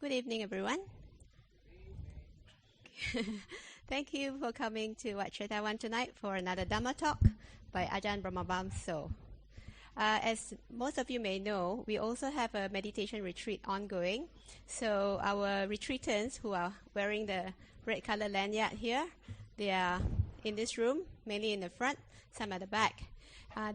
Good evening, everyone. Thank you for coming to Chetawan tonight for another Dhamma talk by Ajahn Brahm. As most of you may know, we also have a meditation retreat ongoing. So our retreatants who are wearing the red color lanyard here, they are in this room, mainly in the front, some at the back.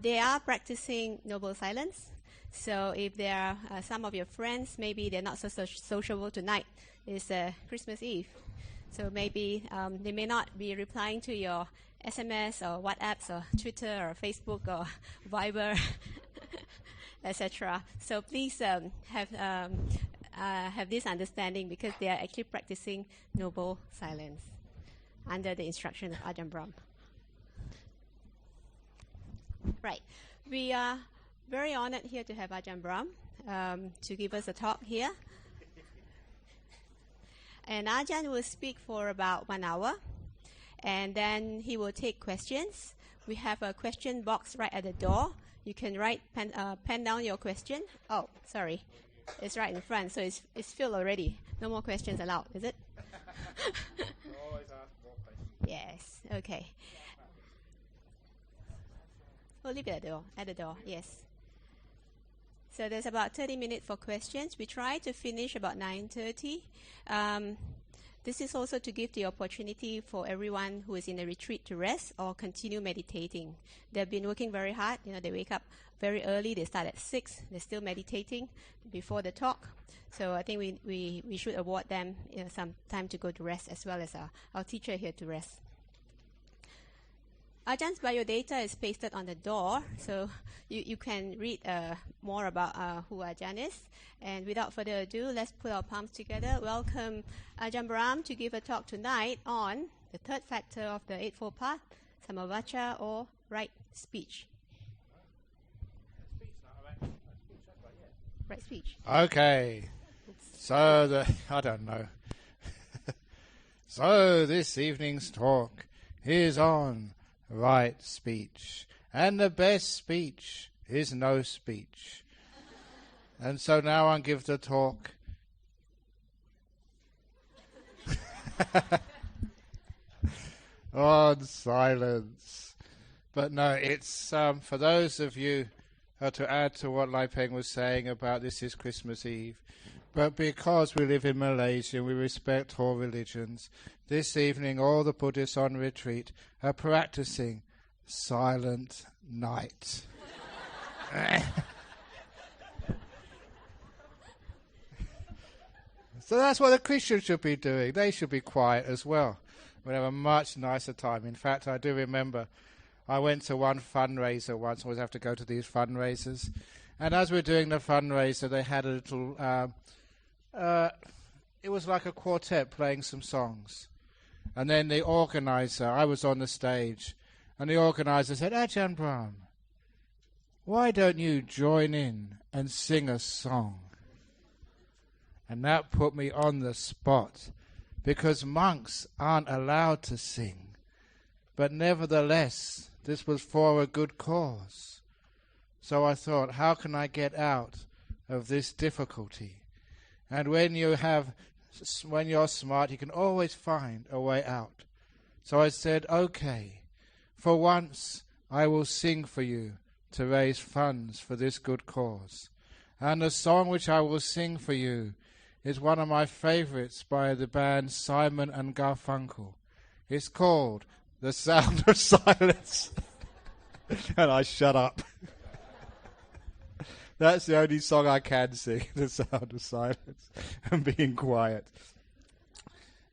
They are practicing noble silence. So if there are some of your friends, maybe they're not so sociable tonight. It's Christmas Eve. So maybe they may not be replying to your SMS or WhatsApps or Twitter or Facebook or Viber, etc. So please have this understanding because they are actually practicing noble silence under the instruction of Ajahn Brahm. Right. We are very honored here to have Ajahn Brahm to give us a talk here. And Ajahn will speak for about 1 hour, and then he will take questions. We have a question box right at the door. You can pen down your question. Oh, sorry. It's right in front, so it's filled already. No more questions allowed, is it? Always ask more questions. Yes, okay. Oh, leave it at the door, yes. So there's about 30 minutes for questions. We try to finish about 9:30. This is also to give the opportunity for everyone who is in a retreat to rest or continue meditating. They've been working very hard. They wake up very early. They start at 6. They're still meditating before the talk. So I think we should award them some time to go to rest as well as our teacher here to rest. Ajahns biodata is pasted on the door, so you can read more about who Ajahn is. And without further ado, let's put our palms together. Welcome Ajahn Brahm to give a talk tonight on the third factor of the Eightfold Path, Samma Vaca, or right speech. Right speech. Okay. So I don't know. So this evening's talk is on right speech, and the best speech is no speech. And so now I'll give the talk on silence. But no, it's for those of you to add to what Lai Peng was saying about this is Christmas Eve. But because we live in Malaysia, we respect all religions. This evening, all the Buddhists on retreat are practicing silent night. So that's what the Christians should be doing. They should be quiet as well. We'll have a much nicer time. In fact, I do remember I went to one fundraiser once. I always have to go to these fundraisers. And as we were doing the fundraiser, they had a little... it was like a quartet playing some songs. And then the organizer, I was on the stage, and the organizer said, Ajahn Brahm, why don't you join in and sing a song? And that put me on the spot, because monks aren't allowed to sing. But nevertheless, this was for a good cause. So I thought, how can I get out of this difficulty? And when you're smart, you can always find a way out. So I said, okay, for once I will sing for you to raise funds for this good cause. And the song which I will sing for you is one of my favorites by the band Simon and Garfunkel. It's called The Sound of Silence. And I shut up. That's the only song I can sing, The Sound of Silence, and being quiet.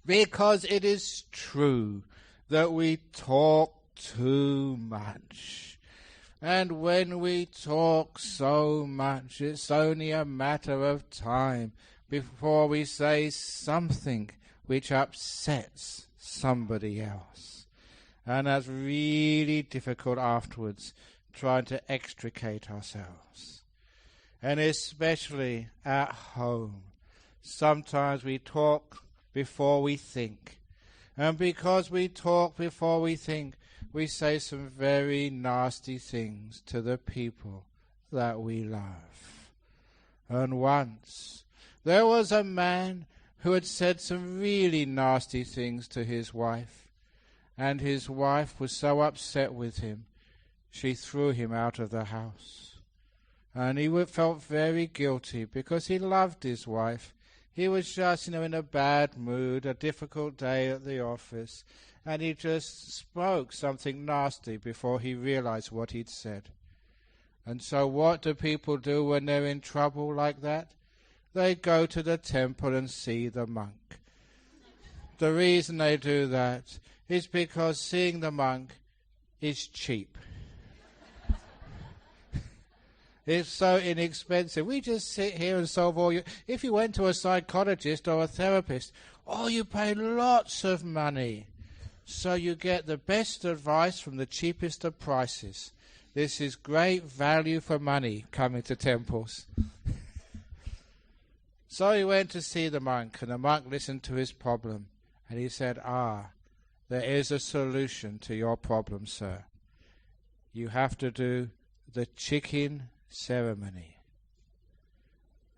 Because it is true that we talk too much. And when we talk so much, it's only a matter of time before we say something which upsets somebody else. And that's really difficult afterwards, trying to extricate ourselves. And especially at home. Sometimes we talk before we think. And because we talk before we think, we say some very nasty things to the people that we love. And once, There was a man who had said some really nasty things to his wife, and his wife was so upset with him, she threw him out of the house. And he felt very guilty because he loved his wife. He was just, in a bad mood, a difficult day at the office, and he just spoke something nasty before he realized what he'd said. And so what do people do when they're in trouble like that? They go to the temple and see the monk. The reason they do that is because seeing the monk is cheap. It's so inexpensive. We just sit here and solve all your... If you went to a psychologist or a therapist, you pay lots of money. So you get the best advice from the cheapest of prices. This is great value for money coming to temples. So he went to see the monk, and the monk listened to his problem. And he said, there is a solution to your problem, sir. You have to do the chicken ceremony.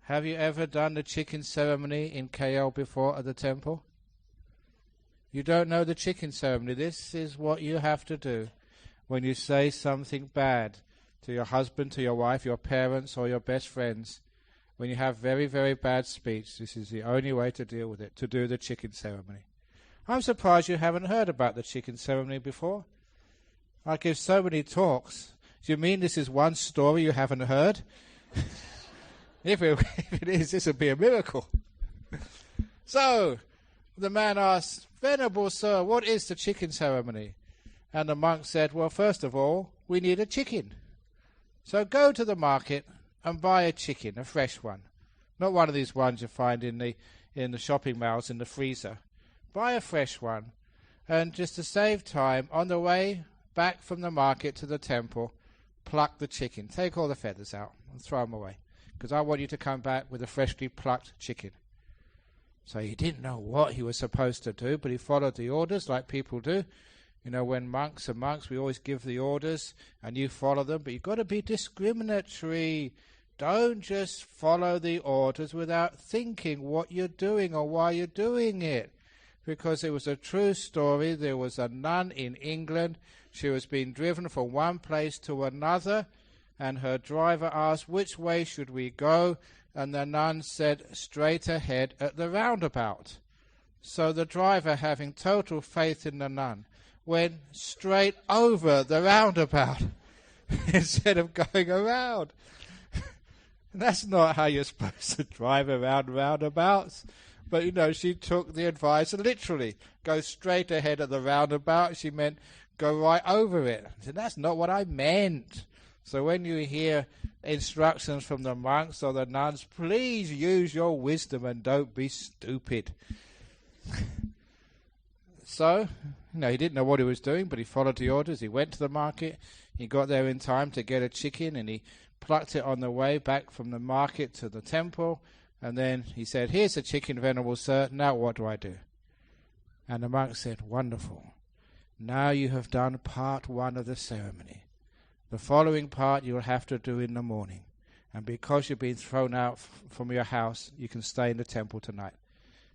Have you ever done the chicken ceremony in KL before at the temple? You don't know the chicken ceremony. This is what you have to do when you say something bad to your husband, to your wife, your parents, or your best friends. When you have very, very bad speech, this is the only way to deal with it, to do the chicken ceremony. I'm surprised you haven't heard about the chicken ceremony before. I give so many talks. Do you mean this is one story you haven't heard? If it is, this would be a miracle. So, the man asked, Venerable sir, what is the chicken ceremony? And the monk said, well, first of all, we need a chicken. So go to the market and buy a chicken, a fresh one. Not one of these ones you find in the shopping malls in the freezer. Buy a fresh one. And just to save time, on the way back from the market to the temple, pluck the chicken. Take all the feathers out and throw them away. Because I want you to come back with a freshly plucked chicken. So he didn't know what he was supposed to do, but he followed the orders like people do. When monks are monks, we always give the orders and you follow them, but you've got to be discriminatory. Don't just follow the orders without thinking what you're doing or why you're doing it. Because it was a true story. There was a nun in England. She was being driven from one place to another, and her driver asked, which way should we go? And the nun said, straight ahead at the roundabout. So the driver, having total faith in the nun, went straight over the roundabout instead of going around. That's not how you're supposed to drive around roundabouts. But, she took the advice and literally go straight ahead of the roundabout. She meant go right over it. I said, that's not what I meant. So when you hear instructions from the monks or the nuns, please use your wisdom and don't be stupid. So, he didn't know what he was doing, but he followed the orders. He went to the market. He got there in time to get a chicken, and he plucked it on the way back from the market to the temple. And then he said, here's the chicken, Venerable Sir. Now what do I do? And the monk said, wonderful. Now you have done part one of the ceremony. The following part you will have to do in the morning. And because you've been thrown out from your house, you can stay in the temple tonight.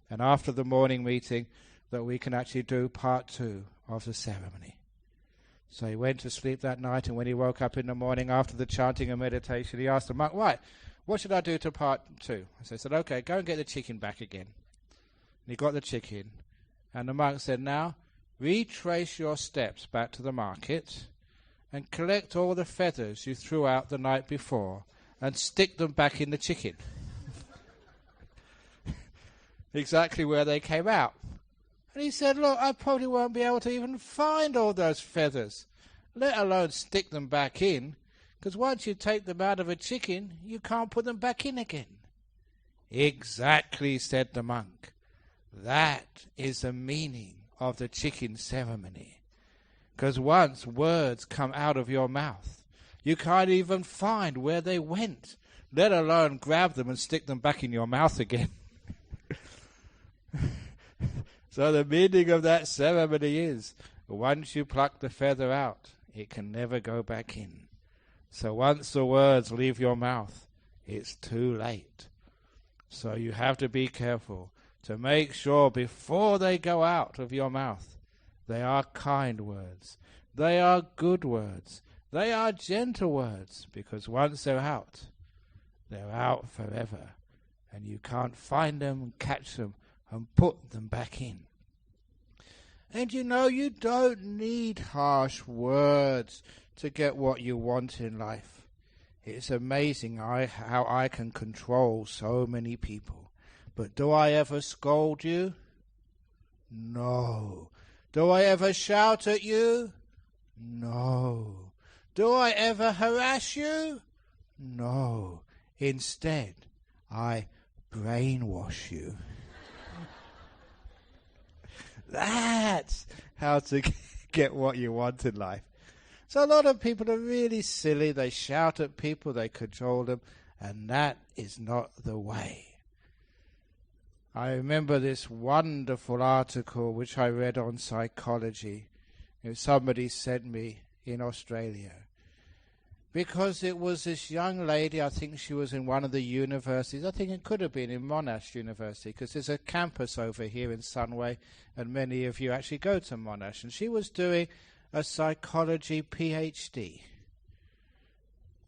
And after the morning meeting, that we can actually do part two of the ceremony. So he went to sleep that night, and when he woke up in the morning after the chanting and meditation, he asked the monk, right, what should I do to part two? So he said, okay, go and get the chicken back again. And he got the chicken, and the monk said, now retrace your steps back to the market and collect all the feathers you threw out the night before and stick them back in the chicken. Exactly where they came out. And he said, look, I probably won't be able to even find all those feathers, let alone stick them back in, because once you take them out of a chicken, you can't put them back in again. Exactly, said the monk. That is the meaning of the chicken ceremony. Because once words come out of your mouth, you can't even find where they went, let alone grab them and stick them back in your mouth again. So the meaning of that ceremony is, once you pluck the feather out, it can never go back in. So once the words leave your mouth, it's too late. So you have to be careful to make sure before they go out of your mouth, they are kind words, they are good words, they are gentle words, because once they're out forever, and you can't find them and catch them and put them back in. And you know, you don't need harsh words to get what you want in life. It's amazing how I can control so many people. But do I ever scold you? No. Do I ever shout at you? No. Do I ever harass you? No. Instead, I brainwash you. That's how to get what you want in life. So a lot of people are really silly. They shout at people, they control them, and that is not the way. I remember this wonderful article which I read on psychology. Somebody sent me in Australia. Because it was this young lady, I think she was in one of the universities. I think it could have been in Monash University, because there's a campus over here in Sunway, and many of you actually go to Monash. And she was doing a psychology PhD.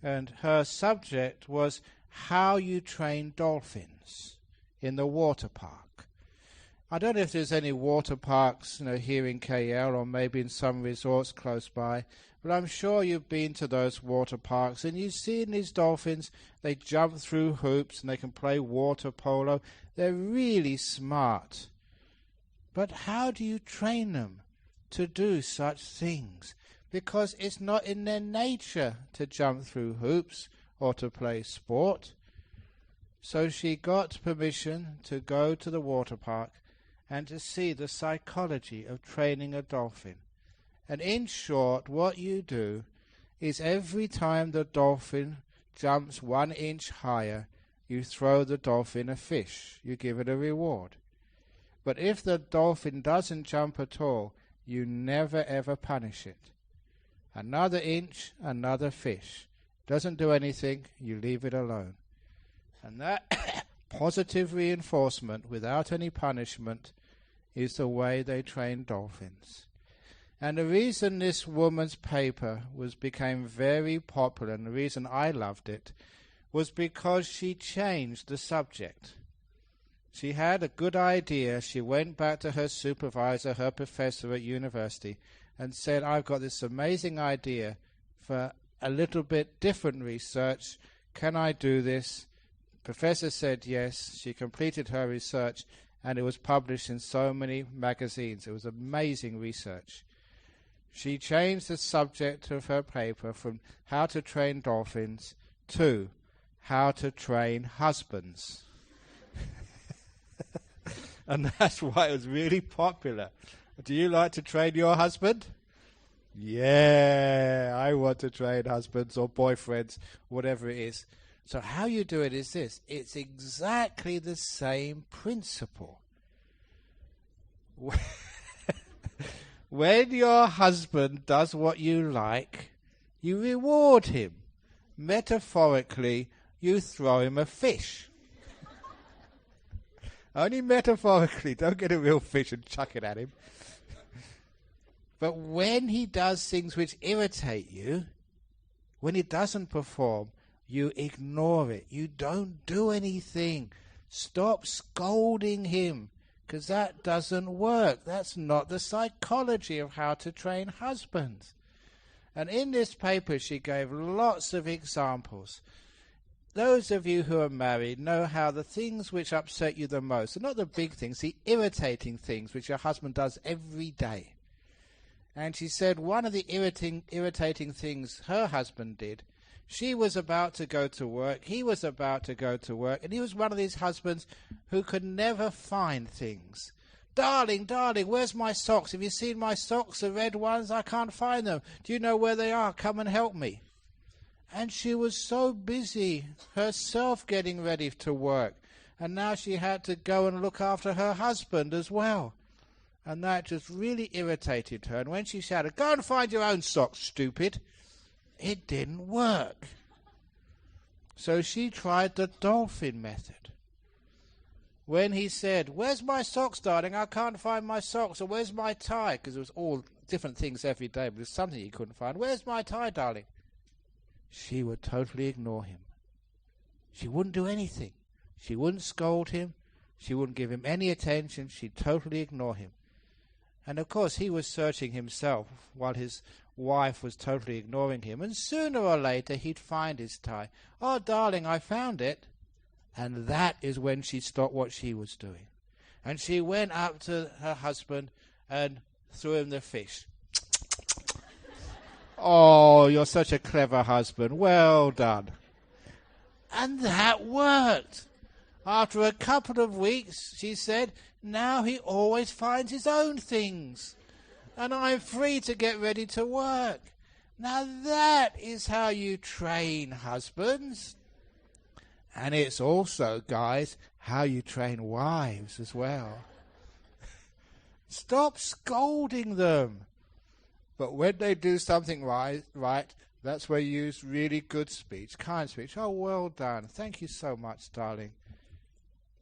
And her subject was how you train dolphins in the water park. I don't know if there's any water parks, here in KL or maybe in some resorts close by, but I'm sure you've been to those water parks and you've seen these dolphins. They jump through hoops and they can play water polo. They're really smart. But how do you train them to do such things? Because it's not in their nature to jump through hoops or to play sport. So she got permission to go to the water park and to see the psychology of training a dolphin. And in short, what you do is every time the dolphin jumps 1 inch higher, you throw the dolphin a fish. You give it a reward. But if the dolphin doesn't jump at all, you never ever punish it. Another inch, another fish. Doesn't do anything, you leave it alone. And that positive reinforcement without any punishment is the way they train dolphins. And the reason this woman's paper became very popular, and the reason I loved it, was because she changed the subject. She had a good idea. She went back to her supervisor, her professor at university, and said, I've got this amazing idea for a little bit different research. Can I do this? Professor said yes. She completed her research, and it was published in so many magazines. It was amazing research. She changed the subject of her paper from how to train dolphins to how to train husbands. And that's why it was really popular. Do you like to train your husband? Yeah, I want to train husbands or boyfriends, whatever it is. So how you do it is this. It's exactly the same principle. When your husband does what you like, you reward him. Metaphorically, you throw him a fish. Only metaphorically. Don't get a real fish and chuck it at him. But when he does things which irritate you, when he doesn't perform, you ignore it. You don't do anything. Stop scolding him, because that doesn't work. That's not the psychology of how to train husbands. And in this paper, she gave lots of examples. Those of you who are married know how the things which upset you the most are not the big things, the irritating things which your husband does every day. And she said one of the irritating things her husband did, she was about to go to work, he was about to go to work, and he was one of these husbands who could never find things. Darling, where's my socks? Have you seen my socks, the red ones? I can't find them. Do you know where they are? Come and help me. And she was so busy herself getting ready to work, and now she had to go and look after her husband as well. And that just really irritated her. And when she shouted, "Go and find your own socks, stupid," it didn't work. So she tried the dolphin method. when he said, "Where's my socks, darling? I can't find my socks." Or "Where's my tie?" Because it was all different things every day, but there's something he couldn't find. "Where's my tie, darling?" She would totally ignore him. She wouldn't do anything. She wouldn't scold him. She wouldn't give him any attention. She'd totally ignore him. And of course he was searching himself while his wife was totally ignoring him. And sooner or later he'd find his tie. "Oh, darling, I found it." And that is when she stopped what she was doing. And she went up to her husband and threw him the fish. "Oh, you're such a clever husband. Well done." And that worked. After a couple of weeks, she said, "Now he always finds his own things. And I'm free to get ready to work." Now that is how you train husbands. And it's also, guys, how you train wives as well. Stop scolding them. But when they do something right, that's where you use really good speech, kind speech. "Oh, well done. Thank you so much, darling.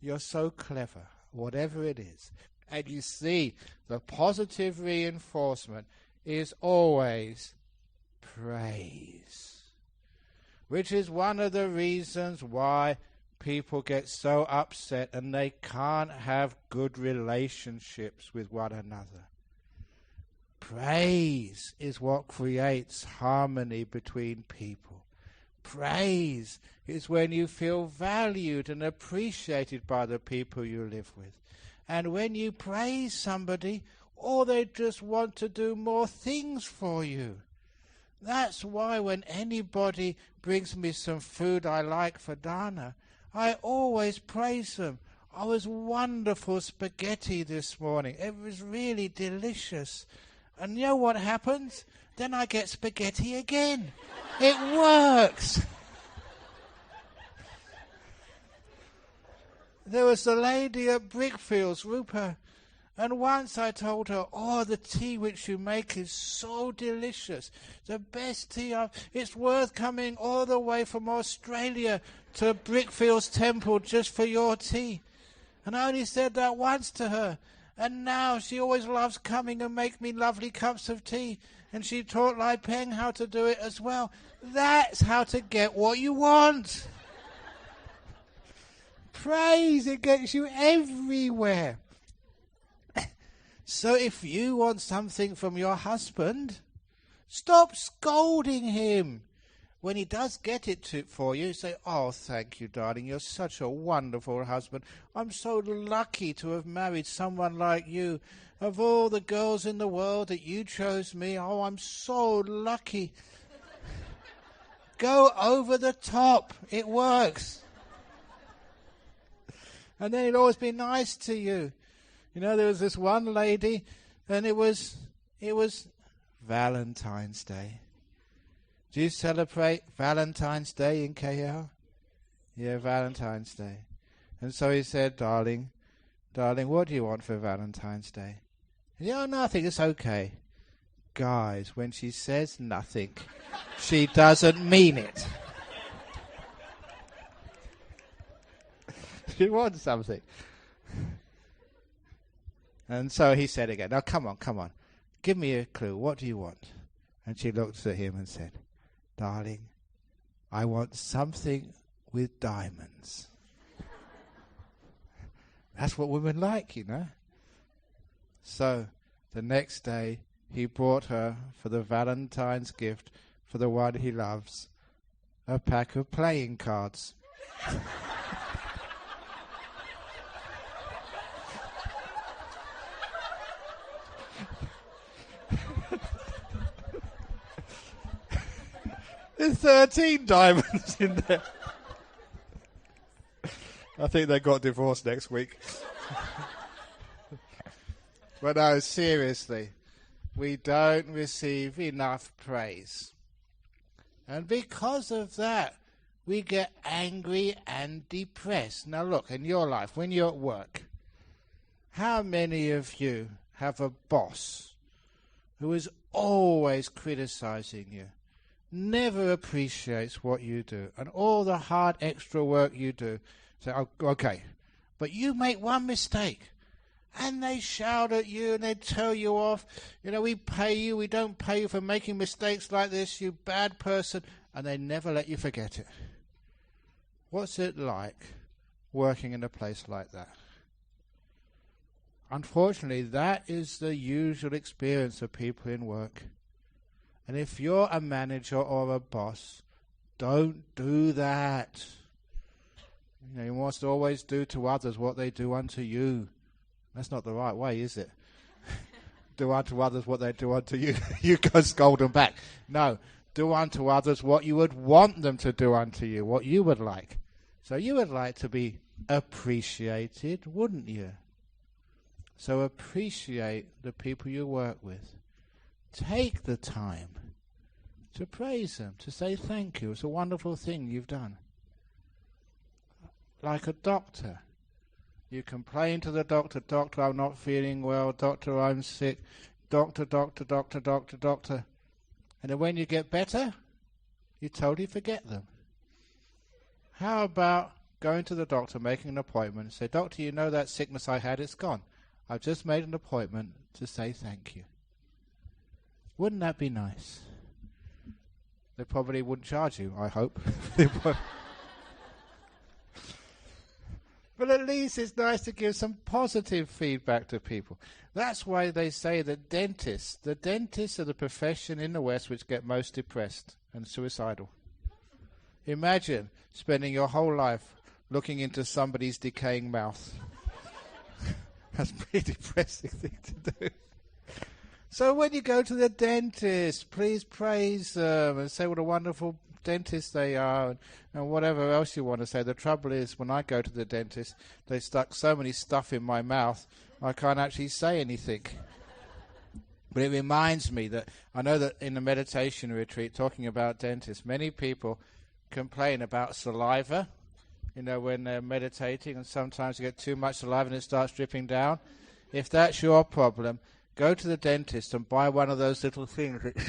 You're so clever," whatever it is. And you see, the positive reinforcement is always praise, which is one of the reasons why people get so upset and they can't have good relationships with one another. Praise is what creates harmony between people. Praise is when you feel valued and appreciated by the people you live with. And when you praise somebody, or they just want to do more things for you. That's why when anybody brings me some food I like for Dana, I always praise them. "Oh, it was wonderful spaghetti this morning. It was really delicious." And you know what happens? Then I get spaghetti again. It works. There was a lady at Brickfields, Rupa, and once I told her, "Oh, the tea which you make is so delicious. The best tea it's worth coming all the way from Australia to Brickfields Temple just for your tea." And I only said that once to her. And now she always loves coming and make me lovely cups of tea. And she taught Lai Peng how to do it as well. That's how to get what you want. Praise, it gets you everywhere. So if you want something from your husband, stop scolding him. When he does get it for you, say, "Oh, thank you, darling. You're such a wonderful husband. I'm so lucky to have married someone like you. Of all the girls in the world that you chose me, oh, I'm so lucky." Go over the top. It works. And then he'll always be nice to you. You know, there was this one lady, and it was Valentine's Day. Do you celebrate Valentine's Day in KL? Yeah, Valentine's Day. And so he said, darling, what do you want for Valentine's Day?" "Oh, nothing, it's okay." Guys, when she says nothing, she doesn't mean it. She wants something. And so he said again, "Now come on. Give me a clue. What do you want?" And she looked at him and said, "Darling, I want something with diamonds." That's what women like, you know. So the next day he brought her, for the Valentine's gift for the one he loves, a pack of playing cards. There's 13 diamonds in there. I think they got divorced next week. But no, seriously, we don't receive enough praise. And because of that, we get angry and depressed. Now look, in your life, when you're at work, how many of you have a boss who is always criticizing you, never appreciates what you do, and all the hard extra work you do? Say, "Oh, okay, But you make one mistake, and they shout at you and they tell you off. We pay you, we don't pay you for making mistakes like this, you bad person. And they never let you forget it. What's it like working in a place like that? Unfortunately, that is the usual experience of people in work. And if you're a manager or a boss, don't do that. You must always do to others what they do unto you. That's not the right way, is it? Do unto others what they do unto you. You go scold them back. No, do unto others what you would want them to do unto you, what you would like. So you would like to be appreciated, wouldn't you? So appreciate the people you work with. Take the time to praise them, to say thank you. It's a wonderful thing you've done. Like a doctor. You complain to the doctor, doctor, I'm not feeling well, doctor, I'm sick, doctor, doctor, doctor, doctor, doctor. And then when you get better, you totally forget them. How about going to the doctor, making an appointment, and say, doctor, you know that sickness I had, it's gone. I've just made an appointment to say thank you. Wouldn't that be nice? They probably wouldn't charge you, I hope. But at least it's nice to give some positive feedback to people. That's why they say that dentists are the profession in the West which get most depressed and suicidal. Imagine spending your whole life looking into somebody's decaying mouth. That's a pretty depressing thing to do. So when you go to the dentist, please praise them and say what a wonderful dentist they are and whatever else you want to say. The trouble is, when I go to the dentist, they stuck so many stuff in my mouth, I can't actually say anything. But it reminds me that I know that in the meditation retreat, talking about dentists, many people complain about saliva. When they're meditating, and sometimes you get too much saliva and it starts dripping down. If that's your problem, go to the dentist and buy one of those little things that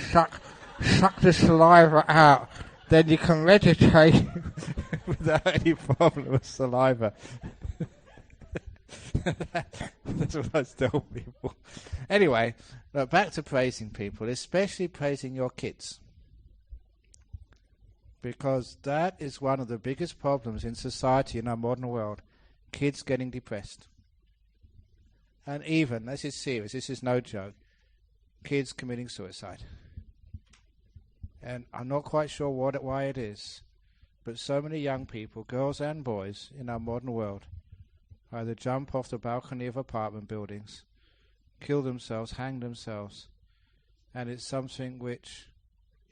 suck the saliva out. Then you can meditate without any problem with saliva. That's what I tell people. Anyway, back to praising people, especially praising your kids. Because that is one of the biggest problems in society in our modern world. Kids getting depressed. And even, this is serious, this is no joke, kids committing suicide. And I'm not quite sure why it is, but so many young people, girls and boys, in our modern world, either jump off the balcony of apartment buildings, kill themselves, hang themselves, and it's something which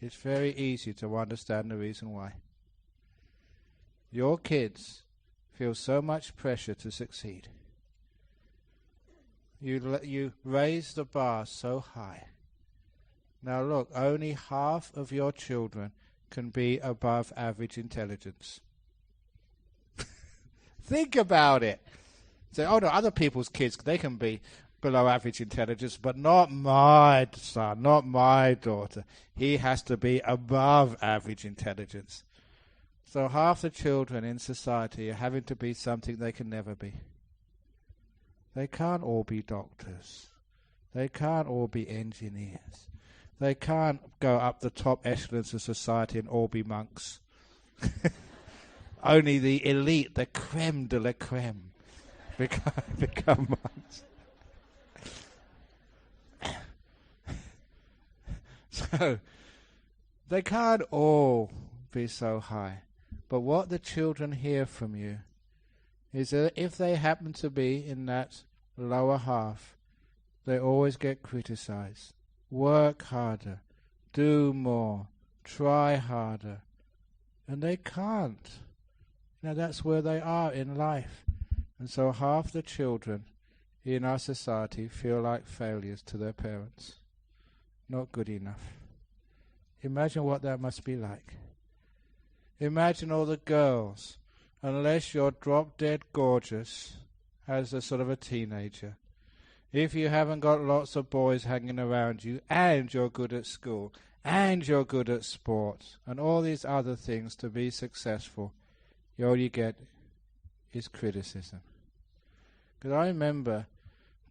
it's very easy to understand the reason why. Your kids feel so much pressure to succeed. You raise the bar so high. Now look, only half of your children can be above average intelligence. Think about it. Say, oh no, other people's kids, they can be below average intelligence, but not my son, not my daughter. He has to be above average intelligence. So half the children in society are having to be something they can never be. They can't all be doctors. They can't all be engineers. They can't go up the top echelons of society and all be monks. Only the elite, the creme de la creme, become monks. So, they can't all be so high. But what the children hear from you is that if they happen to be in that lower half, they always get criticized. Work harder, do more, try harder. And they can't. That's where they are in life. And so half the children in our society feel like failures to their parents. Not good enough. Imagine what that must be like. Imagine all the girls, unless you're drop-dead gorgeous as a sort of a teenager. If you haven't got lots of boys hanging around you, and you're good at school, and you're good at sports, and all these other things to be successful, all you get is criticism. Because I remember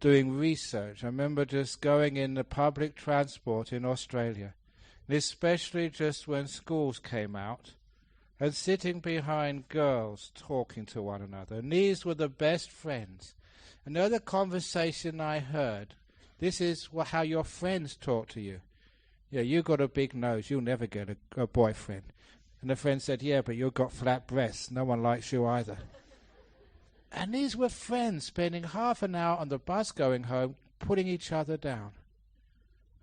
doing research. I remember just going in the public transport in Australia, and especially just when schools came out, and sitting behind girls talking to one another. And these were the best friends. And the other conversation I heard, this is how your friends talk to you. Yeah, you got a big nose, you'll never get a boyfriend. And the friend said, yeah, but you've got flat breasts, no one likes you either. And these were friends spending half an hour on the bus going home, putting each other down.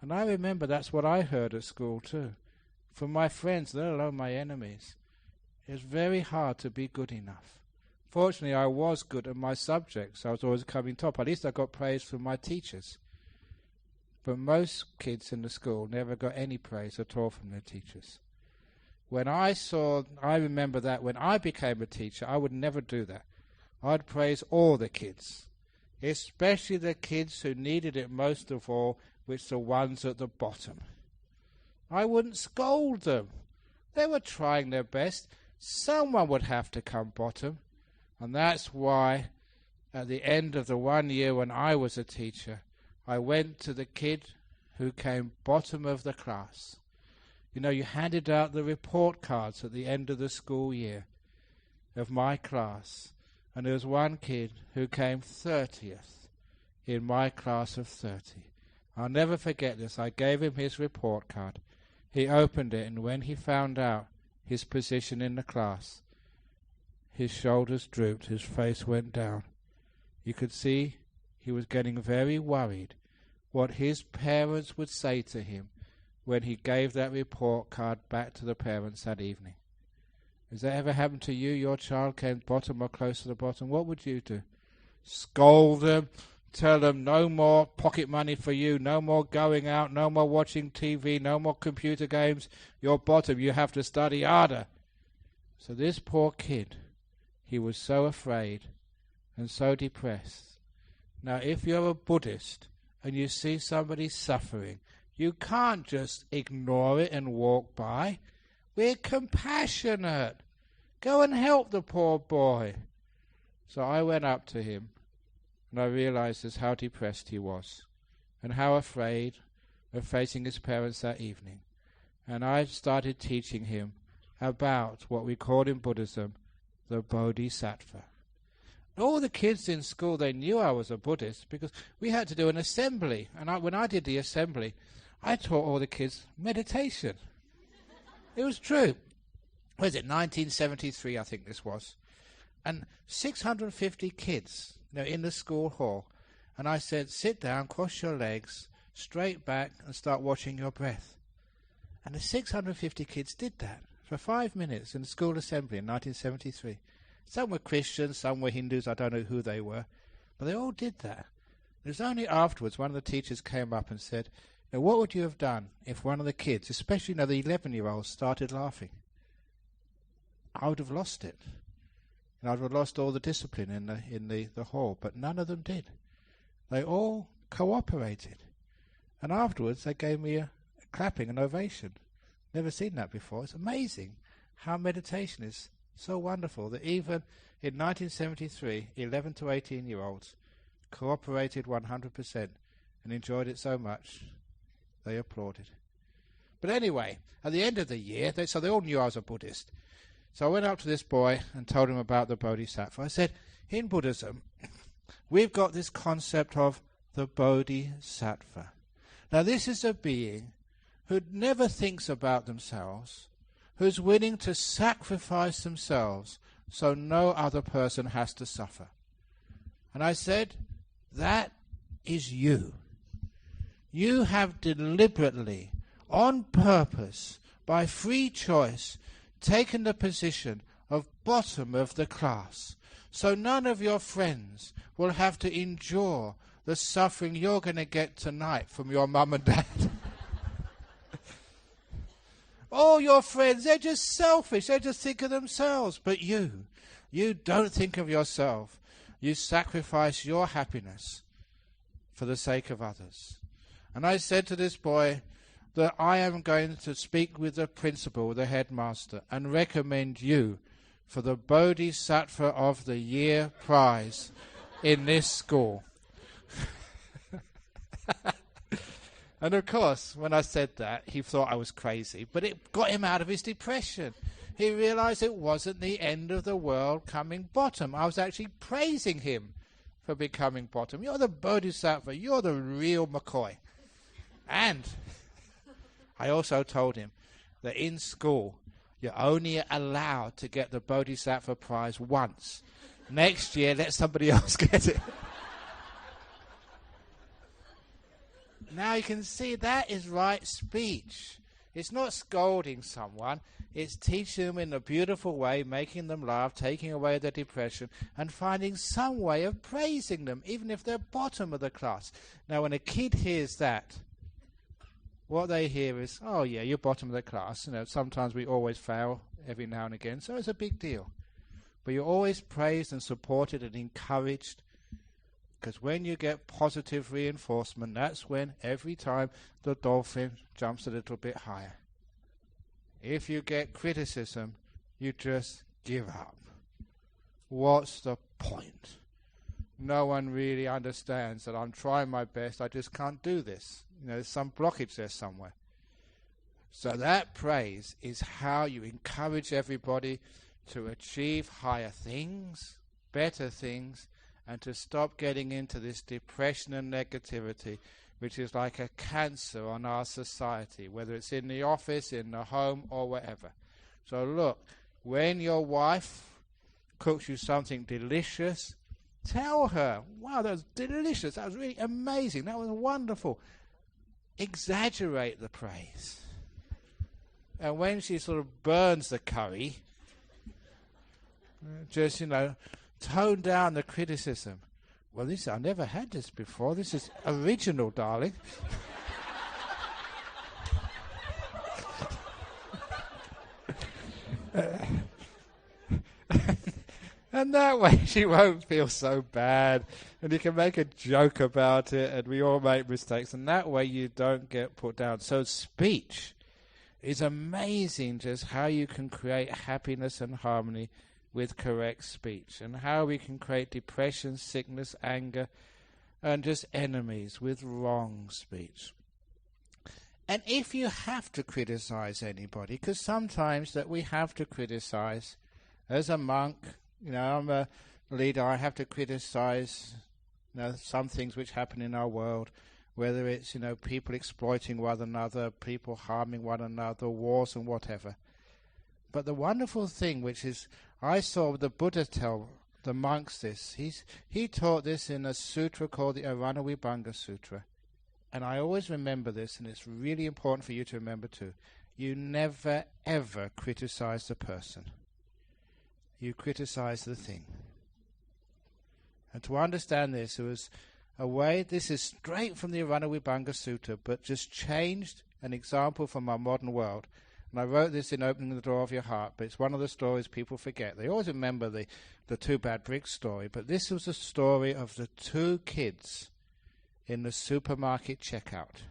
And I remember that's what I heard at school too. From my friends, let alone my enemies. It's very hard to be good enough. Fortunately, I was good at my subjects. I was always coming top. At least I got praise from my teachers. But most kids in the school never got any praise at all from their teachers. I remember that when I became a teacher, I would never do that. I'd praise all the kids, especially the kids who needed it most of all, which are the ones at the bottom. I wouldn't scold them. They were trying their best. Someone would have to come bottom. And that's why at the end of the 1 year when I was a teacher, I went to the kid who came bottom of the class. You know, you handed out the report cards at the end of the school year of my class. And there was one kid who came 30th in my class of 30. I'll never forget this. I gave him his report card. He opened it, and when he found out his position in the class, his shoulders drooped, his face went down. You could see he was getting very worried what his parents would say to him when he gave that report card back to the parents that evening. Has that ever happened to you? Your child came bottom or close to the bottom. What would you do? Scold them, tell them no more pocket money for you, no more going out, no more watching TV, no more computer games. You're bottom, you have to study harder. So this poor kid, he was so afraid and so depressed. Now, if you're a Buddhist and you see somebody suffering, you can't just ignore it and walk by. We're compassionate. Go and help the poor boy. So I went up to him, and I realized just how depressed he was, and how afraid of facing his parents that evening. And I started teaching him about what we call in Buddhism the Bodhisattva. All the kids in school, they knew I was a Buddhist because we had to do an assembly. And when I did the assembly, I taught all the kids meditation. It was true. Was it 1973, I think this was. And 650 kids, in the school hall. And I said, sit down, cross your legs, straight back, and start watching your breath. And the 650 kids did that for 5 minutes in the school assembly in 1973. Some were Christians, some were Hindus, I don't know who they were. But they all did that. It was only afterwards one of the teachers came up and said, now, what would you have done if one of the kids, especially the 11-year-olds, started laughing? I would have lost it. And I would have lost all the discipline in the hall. But none of them did. They all cooperated. And afterwards, they gave me a clapping, an ovation. Never seen that before. It's amazing how meditation is so wonderful that even in 1973, 11 to 18-year-olds cooperated 100% and enjoyed it so much. They applauded. But anyway, at the end of the year, they all knew I was a Buddhist. So I went up to this boy and told him about the Bodhisattva. I said, in Buddhism, we've got this concept of the Bodhisattva. Now this is a being who never thinks about themselves, who's willing to sacrifice themselves so no other person has to suffer. And I said, that is you. You have deliberately, on purpose, by free choice, taken the position of bottom of the class, so none of your friends will have to endure the suffering you're going to get tonight from your mum and dad. All your friends, they're just selfish, they just think of themselves. But you don't think of yourself. You sacrifice your happiness for the sake of others. And I said to this boy that I am going to speak with the principal, the headmaster, and recommend you for the Bodhisattva of the Year prize in this school. And of course, when I said that, he thought I was crazy, but it got him out of his depression. He realized it wasn't the end of the world coming bottom. I was actually praising him for becoming bottom. You're the Bodhisattva. You're the real McCoy. And I also told him that in school, you're only allowed to get the Bodhisattva prize once. Next year, let somebody else get it. Now you can see that is right speech. It's not scolding someone. It's teaching them in a beautiful way, making them laugh, taking away their depression, and finding some way of praising them, even if they're bottom of the class. Now, when a kid hears that, what they hear is, oh yeah, you're bottom of the class. You know, sometimes we always fail every now and again, so it's a big deal. But you're always praised and supported and encouraged, because when you get positive reinforcement, that's when every time the dolphin jumps a little bit higher. If you get criticism, you just give up. What's the point? No one really understands that I'm trying my best, I just can't do this. You know, there's some blockage there somewhere. So that praise is how you encourage everybody to achieve higher things, better things, and to stop getting into this depression and negativity, which is like a cancer on our society, whether it's in the office, in the home, or wherever. So look, when your wife cooks you something delicious, tell her, wow, that was delicious, that was really amazing, that was wonderful. Exaggerate the praise. And when she sort of burns the curry, just, tone down the criticism. Well, I never had this before. This is original, darling. And that way she won't feel so bad, and you can make a joke about it, and we all make mistakes, and that way you don't get put down. So speech is amazing, just how you can create happiness and harmony with correct speech, and how we can create depression, sickness, anger, and just enemies with wrong speech. And if you have to criticize anybody, because sometimes that we have to criticize, as a monk, I'm a leader, I have to criticize some things which happen in our world, whether it's people exploiting one another, people harming one another, wars and whatever. But the wonderful thing, which is, I saw the Buddha tell the monks this. He taught this in a sutra called the Vibhanga Sutra. And I always remember this, and it's really important for you to remember too. You never, ever criticize the person. You criticize the thing. And to understand this, it was a way, this is straight from the Vibhanga Sutra, but just changed an example from our modern world. And I wrote this in Opening the Door of Your Heart, but it's one of the stories people forget. They always remember the two bad bricks story, but this was a story of the two kids in the supermarket checkout.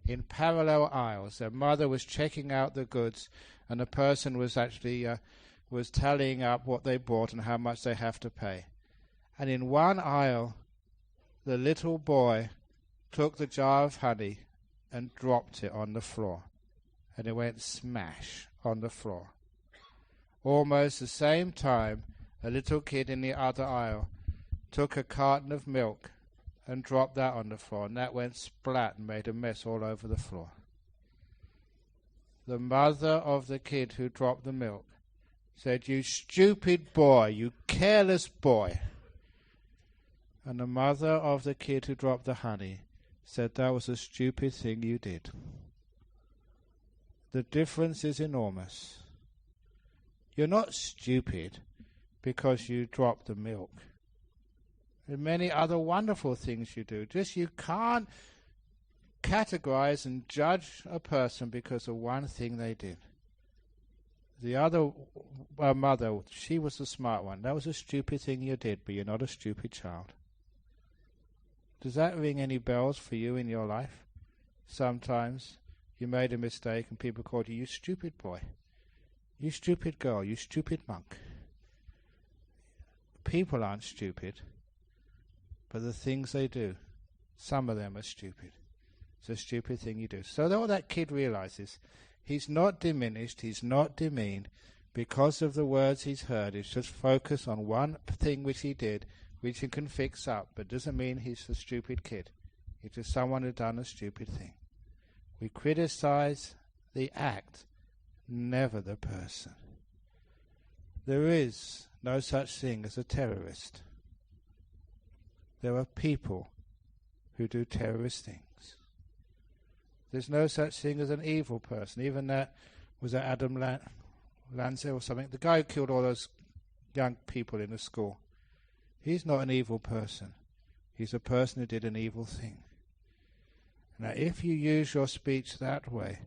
In parallel aisles, their mother was checking out the goods, and the person was actually was tallying up what they bought and how much they have to pay. And in one aisle, the little boy took the jar of honey and dropped it on the floor. And it went smash on the floor. Almost the same time, a little kid in the other aisle took a carton of milk and dropped that on the floor, and that went splat and made a mess all over the floor. The mother of the kid who dropped the milk said, "You stupid boy, you careless boy." And the mother of the kid who dropped the honey said, "That was a stupid thing you did." The difference is enormous. You're not stupid because you dropped the milk. There are many other wonderful things you do. Just you can't categorize and judge a person because of one thing they did. The other mother, she was the smart one. That was a stupid thing you did, but you're not a stupid child. Does that ring any bells for you in your life? Sometimes you made a mistake and people called you stupid boy, you stupid girl, you stupid monk. People aren't stupid. but the things they do, some of them are stupid. It's a stupid thing you do. So all that kid realizes, he's not diminished, he's not demeaned because of the words he's heard. He's just focused on one thing which he did, which he can fix up, but doesn't mean he's a stupid kid. He's just someone who done a stupid thing. We criticize the act, never the person. There is no such thing as a terrorist. There are people who do terrorist things. There's no such thing as an evil person. Even that was Adam Lanza or something. The guy who killed all those young people in the school. He's not an evil person. He's a person who did an evil thing. Now, if you use your speech that way,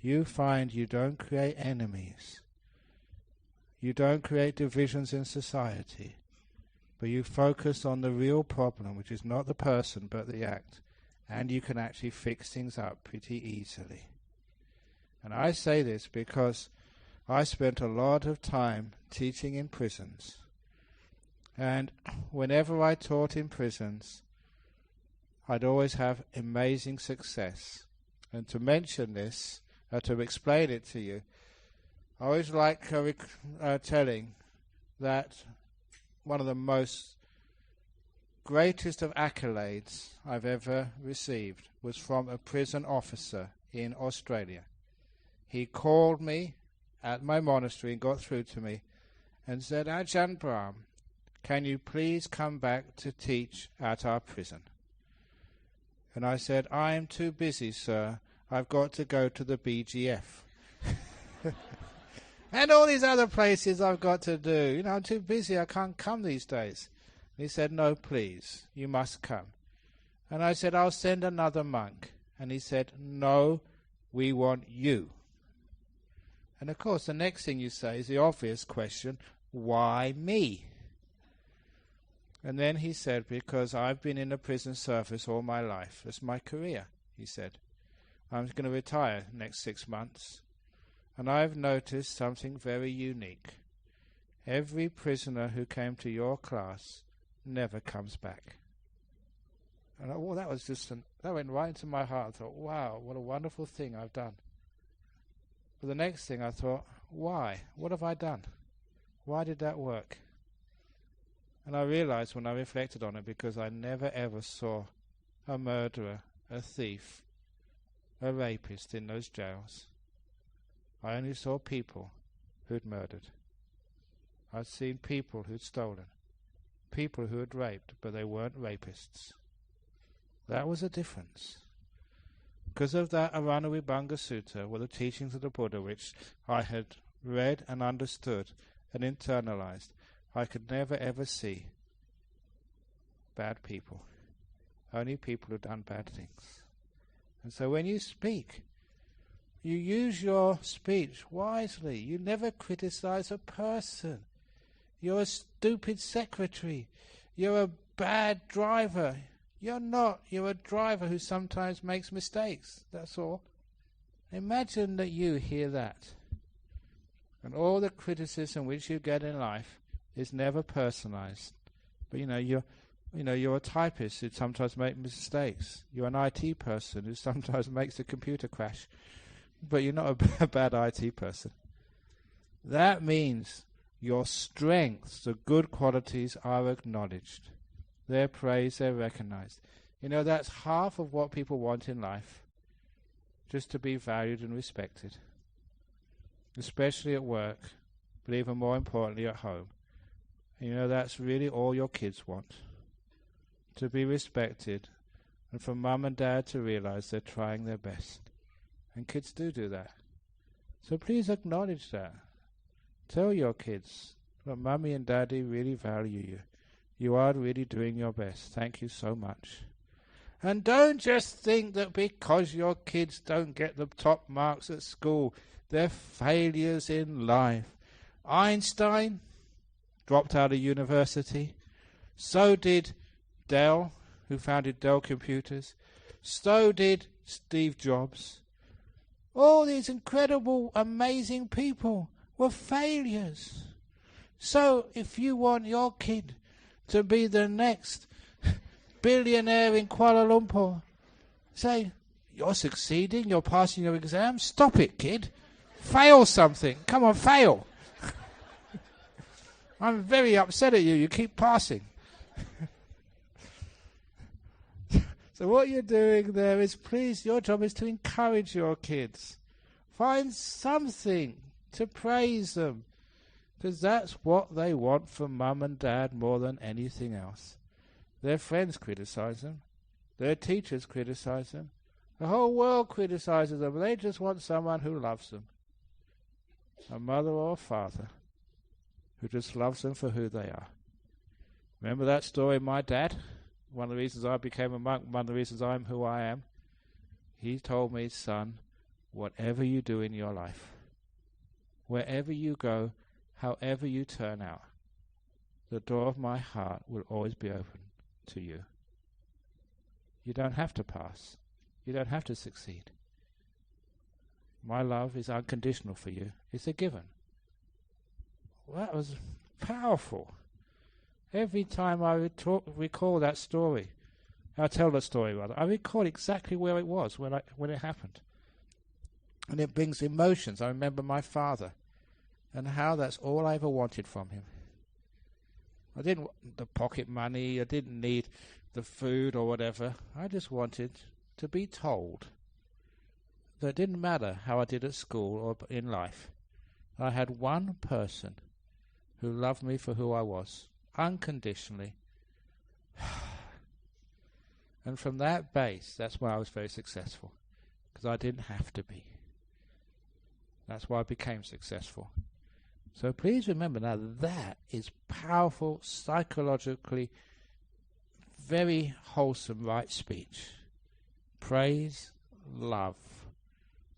you find you don't create enemies. You don't create divisions in society. But you focus on the real problem, which is not the person but the act. And you can actually fix things up pretty easily. And I say this because I spent a lot of time teaching in prisons. And whenever I taught in prisons, I'd always have amazing success. And to mention this, to explain it to you, I always like telling that one of the most greatest of accolades I've ever received was from a prison officer in Australia. He called me at my monastery and got through to me and said, Ajahn Brahm, can you please come back to teach at our prison? And I said, I am too busy, sir. I've got to go to the BGF. And all these other places I've got to do. You know, I'm too busy. I can't come these days. And he said, no, please, you must come. And I said, I'll send another monk. And he said, no, we want you. And of course, the next thing you say is the obvious question, why me? And then he said, because I've been in the prison service all my life. It's my career, he said. I'm going to retire next 6 months. And I've noticed something very unique. Every prisoner who came to your class never comes back. And that was that went right into my heart. I thought, wow, what a wonderful thing I've done. But the next thing I thought, why? What have I done? Why did that work? And I realized when I reflected on it, because I never ever saw a murderer, a thief, a rapist in those jails. I only saw people who'd murdered. I'd seen people who'd stolen. People who had raped, but they weren't rapists. That was a difference. Because of that Aranavibhanga Sutta were the teachings of the Buddha, which I had read and understood and internalized. I could never ever see bad people. Only people who've done bad things. And so when you speak, you use your speech wisely. You never criticize a person. You're a stupid secretary. You're a bad driver. You're not. You're a driver who sometimes makes mistakes. That's all. Imagine that you hear that. And all the criticism which you get in life is never personalized. But you're a typist who sometimes makes mistakes. You're an IT person who sometimes makes a computer crash. But you're not a bad IT person. That means your strengths, the good qualities, are acknowledged. They're praised, they're recognized. That's half of what people want in life. Just to be valued and respected. Especially at work, but even more importantly at home. That's really all your kids want. To be respected, and for mum and dad to realize they're trying their best. And kids do that. So please acknowledge that. Tell your kids that mummy and daddy really value you. You are really doing your best. Thank you so much. And don't just think that because your kids don't get the top marks at school, they're failures in life. Einstein dropped out of university. So did Dell, who founded Dell Computers. So did Steve Jobs. All these incredible, amazing people were failures. So if you want your kid to be the next billionaire in Kuala Lumpur. Say, you're succeeding, you're passing your exam. Stop it, kid. Fail something. Come on, fail. I'm very upset at you. You keep passing. So what you're doing there is, please, your job is to encourage your kids. Find something to praise them, because that's what they want from mum and dad more than anything else. Their friends criticize them. Their teachers criticize them. The whole world criticizes them. They just want someone who loves them. A mother or a father who just loves them for who they are. Remember that story of my dad? One of the reasons I became a monk, one of the reasons I'm who I am. He told me, son, whatever you do in your life, wherever you go, however you turn out, the door of my heart will always be open to you. You don't have to pass. You don't have to succeed. My love is unconditional for you. It's a given. Well, that was powerful. Every time I recall that story, I tell the story rather, I recall exactly where it was when it happened. And it brings emotions. I remember my father and how that's all I ever wanted from him. I didn't want the pocket money, I didn't need the food or whatever. I just wanted to be told that it didn't matter how I did at school or in life. I had one person who loved me for who I was, unconditionally. And from that base, that's why I was very successful, because I didn't have to be. That's why I became successful. So please remember now, that is powerful, psychologically very wholesome right speech. Praise, love,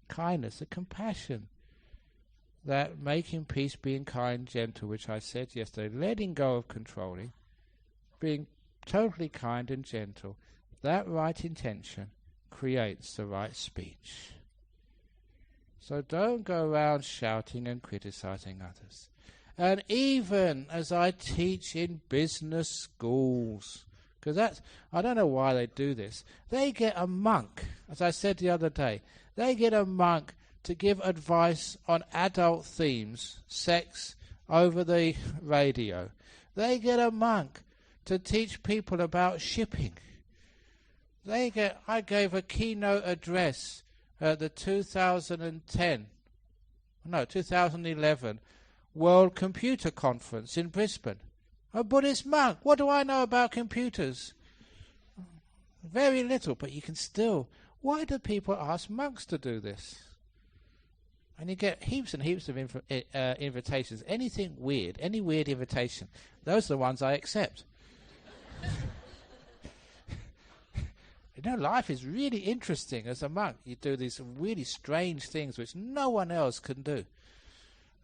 kindness, and compassion. That making peace, being kind, gentle, which I said yesterday, letting go of controlling, being totally kind and gentle, that right intention creates the right speech. So don't go around shouting and criticizing others. And even as I teach in business schools, because I don't know why they do this, they get a monk, as I said the other day, they get a monk to give advice on adult themes, sex, over the radio. They get a monk to teach people about shipping. I gave a keynote address at the 2011 World Computer Conference in Brisbane. A Buddhist monk. What do I know about computers? Very little, but you can still. Why do people ask monks to do this? And you get heaps and heaps of invitations. Anything weird, any weird invitation, those are the ones I accept. You know, life is really interesting as a monk. You do these really strange things which no one else can do.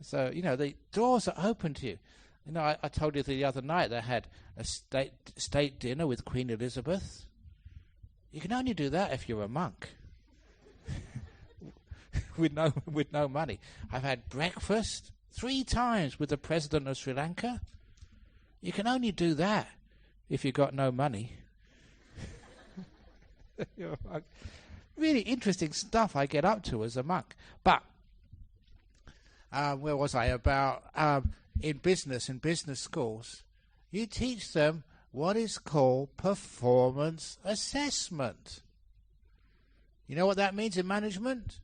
So, you know, the doors are open to you. You know, I told you the other night they had a state dinner with Queen Elizabeth. You can only do that if you're a monk. with no money. I've had breakfast 3 times with the President of Sri Lanka. You can only do that if you've got no money. Really interesting stuff I get up to as a monk. But where was I? About in business schools, you teach them what is called performance assessment. You know what that means in management?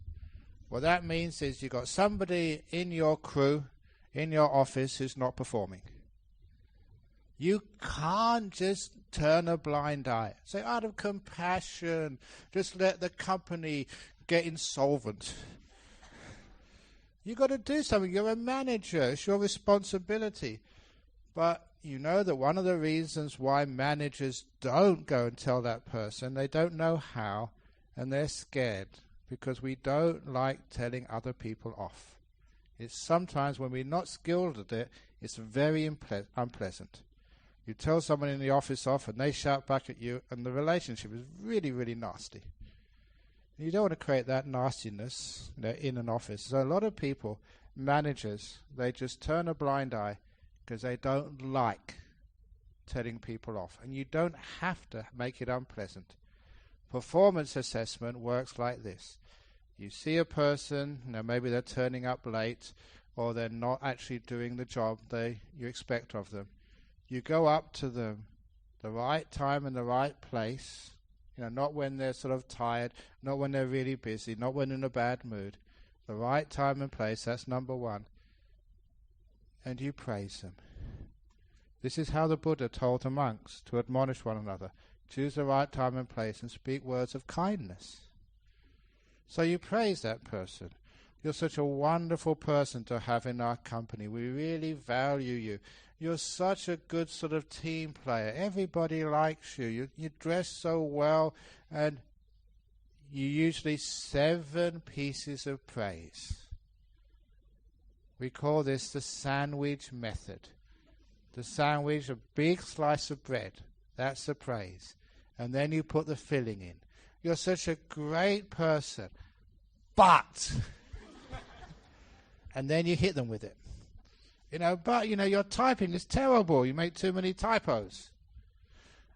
What that means is you've got somebody in your crew, in your office, who's not performing. You can't just turn a blind eye. Say, out of compassion, just let the company get insolvent. You've got to do something. You're a manager. It's your responsibility. But you know that one of the reasons why managers don't go and tell that person, they don't know how, and they're scared, because we don't like telling other people off. It's sometimes when we're not skilled at it, it's very unpleasant. You tell someone in the office off and they shout back at you, and the relationship is really, really nasty. You don't want to create that nastiness, you know, in an office. So a lot of people, managers, they just turn a blind eye because they don't like telling people off. And you don't have to make it unpleasant. Performance assessment works like this. You see a person, maybe they're turning up late, or they're not actually doing the job you expect of them. You go up to them, the right time and the right place, not when they're sort of tired, not when they're really busy, not when in a bad mood. The right time and place, that's number one. And you praise them. This is how the Buddha told the monks to admonish one another. Choose the right time and place and speak words of kindness. So you praise that person. You're such a wonderful person to have in our company. We really value you. You're such a good sort of team player. Everybody likes you. You dress so well, and you usually 7 pieces of praise. We call this the sandwich method. The sandwich, a big slice of bread, that's the praise. And then you put the filling in. You're such a great person, but... and then you hit them with it. But your typing is terrible. You make too many typos.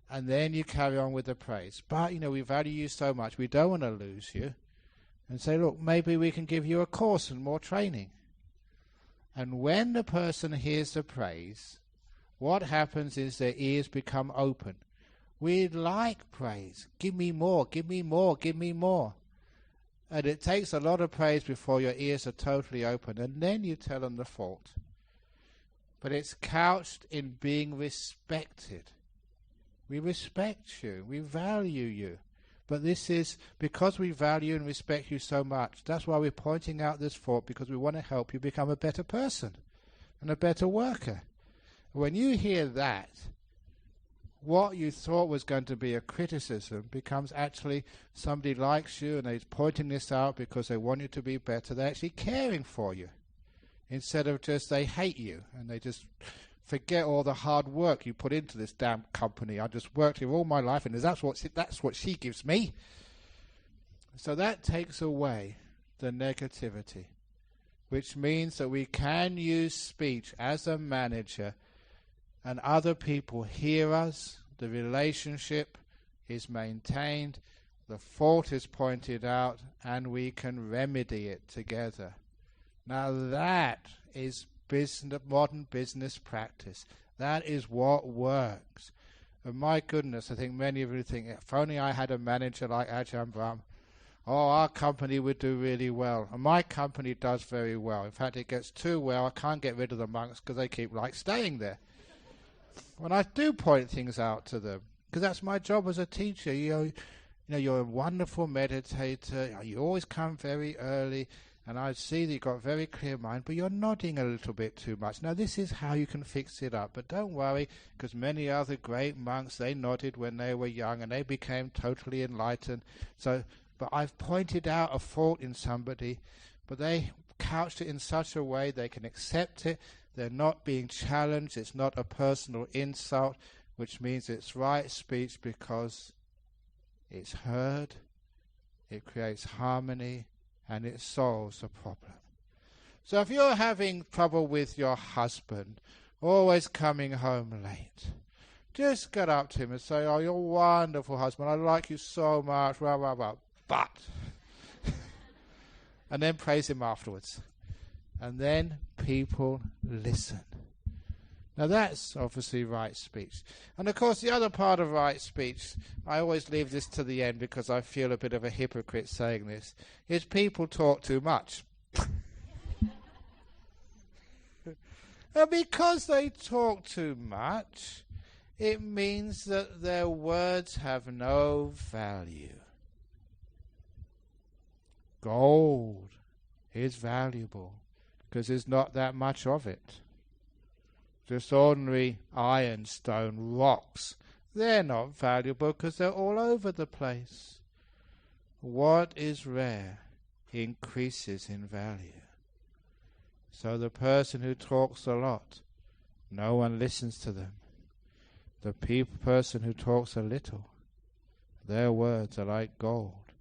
And then you carry on with the praise. But, we value you so much, we don't want to lose you. And say, look, maybe we can give you a course and more training. And when the person hears the praise, what happens is their ears become open. We like praise. Give me more, give me more, give me more. And it takes a lot of praise before your ears are totally open. And then you tell them the fault. But it's couched in being respected. We respect you. We value you. But this is because we value and respect you so much. That's why we're pointing out this fault, because we want to help you become a better person and a better worker. When you hear that, what you thought was going to be a criticism becomes actually somebody likes you and they're pointing this out because they want you to be better. They're actually caring for you instead of just they hate you and they just forget all the hard work you put into this damn company. I just worked here all my life and that's what she gives me. So that takes away the negativity, which means that we can use speech as a manager and other people hear us, the relationship is maintained, the fault is pointed out, and we can remedy it together. Now that is modern business practice. That is what works. And my goodness, I think many of you think, if only I had a manager like Ajahn Brahm, our company would do really well. And my company does very well. In fact, it gets too well. I can't get rid of the monks because they keep staying there. When I do point things out to them, because that's my job as a teacher. You're a wonderful meditator. You always come very early, and I see that you've got a very clear mind, but you're nodding a little bit too much. Now, this is how you can fix it up. But don't worry, because many other great monks, they nodded when they were young, and they became totally enlightened. But I've pointed out a fault in somebody, but they couched it in such a way they can accept it. They're not being challenged. It's not a personal insult, which means it's right speech because it's heard, it creates harmony, and it solves a problem. So if you're having trouble with your husband, always coming home late, just get up to him and say, "Oh, you're a wonderful husband. I like you so much, blah, blah, blah. But," and then praise him afterwards. And then people listen. Now that's obviously right speech. And of course the other part of right speech, I always leave this to the end because I feel a bit of a hypocrite saying this, is people talk too much. And because they talk too much, it means that their words have no value. Gold is valuable because there's not that much of it. Just ordinary ironstone rocks, they're not valuable because they're all over the place. What is rare increases in value. So the person who talks a lot, no one listens to them. The person who talks a little, their words are like gold.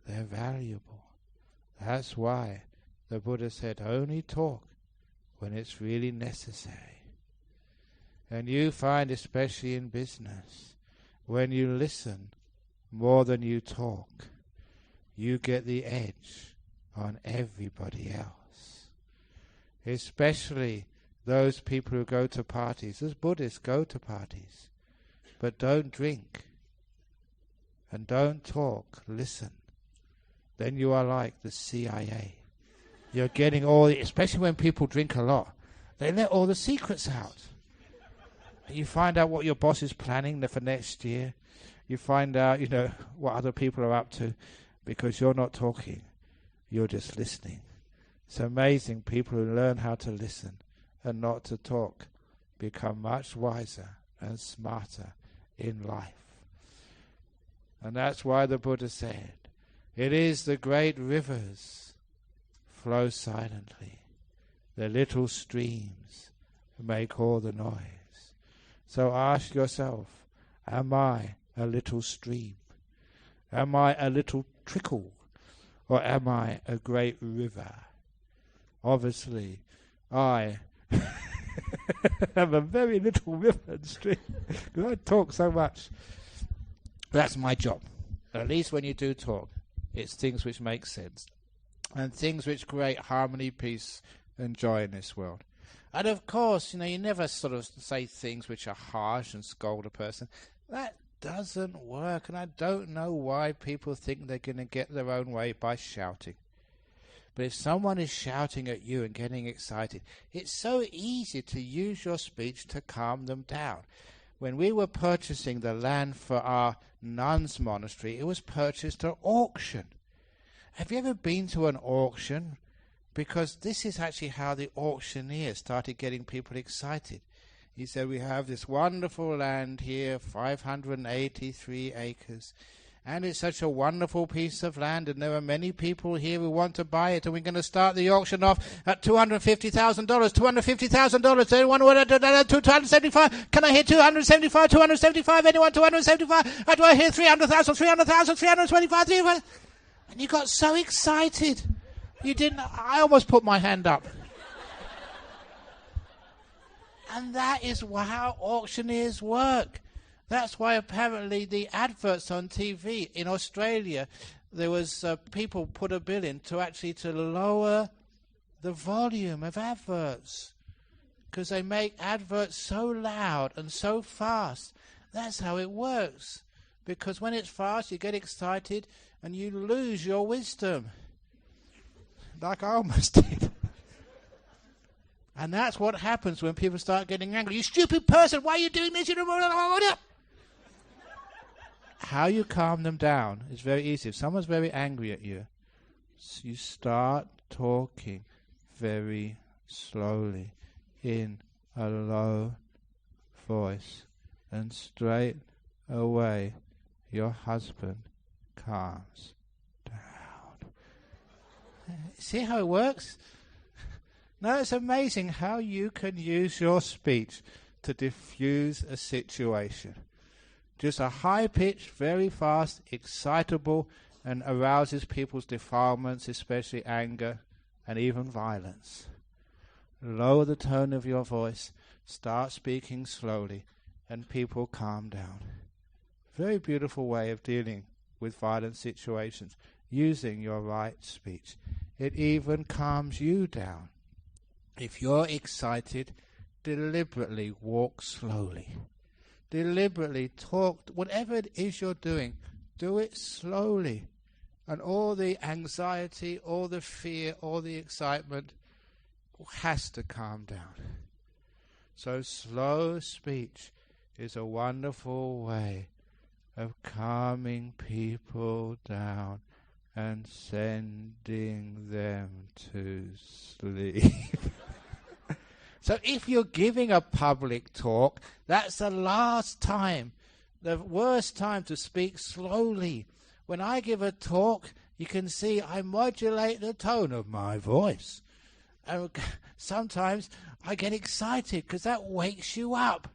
They're valuable. That's why the Buddha said only talk when it's really necessary. And you find, especially in business, when you listen more than you talk, you get the edge on everybody else. Especially those people who go to parties. As Buddhists, go to parties, but don't drink and don't talk, listen. Then you are like the CIA. You're getting all the, especially when people drink a lot, they let all the secrets out. You find out what your boss is planning for next year. You find out, what other people are up to, because you're not talking. You're just listening. It's amazing. People who learn how to listen and not to talk become much wiser and smarter in life. And that's why the Buddha said, it is the great rivers flow silently. The little streams make all the noise. So ask yourself, am I a little stream? Am I a little trickle? Or am I a great river? Obviously, I am a very little river and stream, because I talk so much. That's my job. At least when you do talk, it's things which make sense, and things which create harmony, peace, and joy in this world. And of course, you never sort of say things which are harsh and scold a person. That doesn't work, and I don't know why people think they're going to get their own way by shouting. But if someone is shouting at you and getting excited, it's so easy to use your speech to calm them down. When we were purchasing the land for our nuns' monastery, it was purchased at auction. Have you ever been to an auction? Because this is actually how the auctioneer started getting people excited. He said, we have this wonderful land here, 583 acres, and it's such a wonderful piece of land, and there are many people here who want to buy it, and we're going to start the auction off at $250,000. $250,000. Anyone want to do 275? Can I hear 275? 275? Anyone 275? Do I hear 300,000? 300,000? 325? 300? And you got so excited. You didn't. I almost put my hand up. And that is how auctioneers work. That's why apparently the adverts on TV in Australia, there was people put a bill in to lower the volume of adverts, because they make adverts so loud and so fast. That's how it works. Because when it's fast, you get excited and you lose your wisdom. Like I almost did. And that's what happens when people start getting angry. You stupid person, why are you doing this? How you calm them down is very easy. If someone's very angry at you, you start talking very slowly in a low voice, and straight away your husband calms down. See how it works? No, it's amazing how you can use your speech to diffuse a situation. Just a high-pitched, very fast, excitable, and arouses people's defilements, especially anger and even violence. Lower the tone of your voice, start speaking slowly, and people calm down. Very beautiful way of dealing with violent situations, using your right speech. It even calms you down. If you're excited, deliberately walk slowly. Deliberately talk, whatever it is you're doing, do it slowly. And all the anxiety, all the fear, all the excitement has to calm down. So slow speech is a wonderful way of calming people down and sending them to sleep. So if you're giving a public talk, that's the last time, the worst time to speak slowly. When I give a talk, you can see I modulate the tone of my voice. And sometimes I get excited because that wakes you up.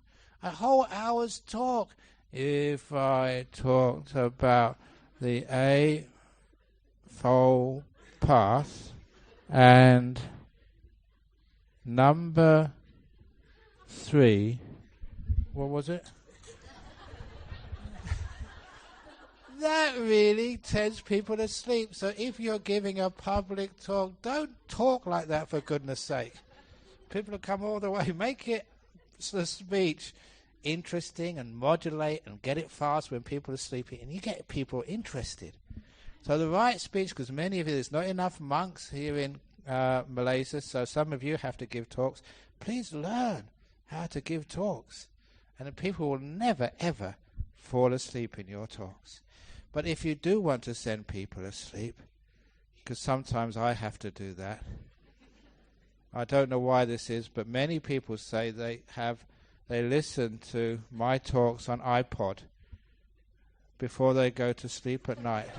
A whole hour's talk. If I talked about the Eightfold Path and number 3, What was it? That really tends people to sleep. So if you're giving a public talk, don't talk like that, for goodness sake. People will come all the way. Make it the speech interesting and modulate and get it fast when people are sleeping, and you get people interested. So the right speech, because many of you, there's not enough monks here in Malaysia, so some of you have to give talks. Please learn how to give talks, and the people will never ever fall asleep in your talks. But if you do want to send people asleep, because sometimes I have to do that, I don't know why this is, but many people say they listen to my talks on iPod before they go to sleep at night.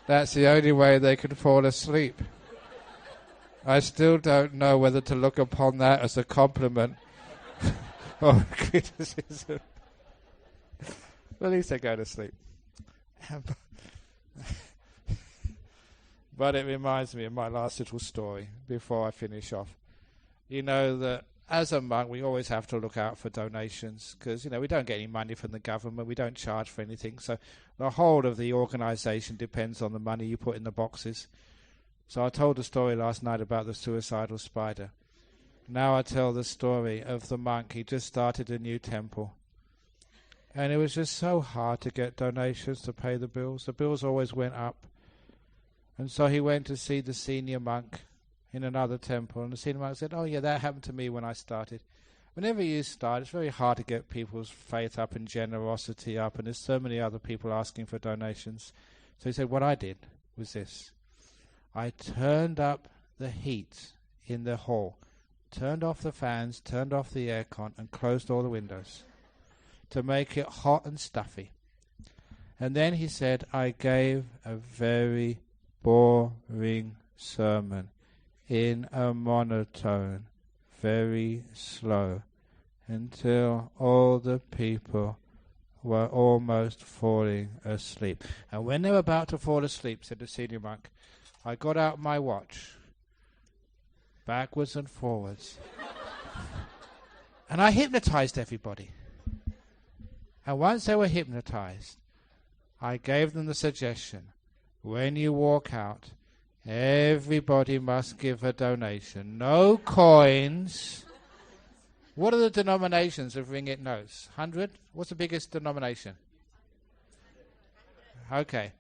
That's the only way they can fall asleep. I still don't know whether to look upon that as a compliment or a criticism. At least they go to sleep. But it reminds me of my last little story before I finish off. You know that as a monk we always have to look out for donations, because we don't get any money from the government, we don't charge for anything, so the whole of the organisation depends on the money you put in the boxes. So I told the story last night about the suicidal spider. Now I tell the story of the monk. He just started a new temple, and it was just so hard to get donations to pay the bills. The bills always went up. And so he went to see the senior monk in another temple, and the senior monk said, "Oh yeah, that happened to me when I started." Whenever you start, it's very hard to get people's faith up and generosity up, and there's so many other people asking for donations. So he said, what I did was this. I turned up the heat in the hall, turned off the fans, turned off the aircon, and closed all the windows to make it hot and stuffy. And then he said, I gave a very boring sermon in a monotone, very slow, until all the people were almost falling asleep. And when they were about to fall asleep, said the senior monk, I got out my watch, backwards and forwards, and I hypnotized everybody. And once they were hypnotized, I gave them the suggestion, when you walk out, everybody must give a donation. No coins. What are the denominations of ringgit notes? 100? What's the biggest denomination? Okay.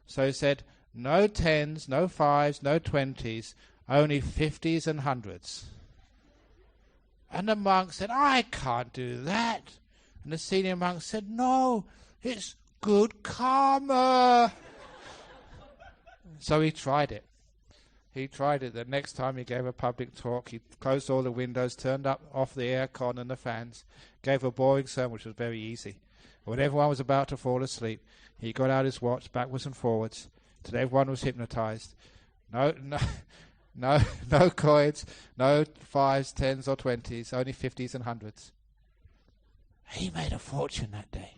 So he said, no 10s, no 5s, no 20s, only 50s and 100s. And the monk said, I can't do that. And the senior monk said, no, it's good karma. So he tried it. He tried it. The next time he gave a public talk, he closed all the windows, turned off the aircon and the fans, gave a boring sermon, which was very easy. When everyone was about to fall asleep, he got out his watch backwards and forwards till everyone was hypnotized. No coins, no 5s, 10s or 20s, only 50s and 100s. He made a fortune that day.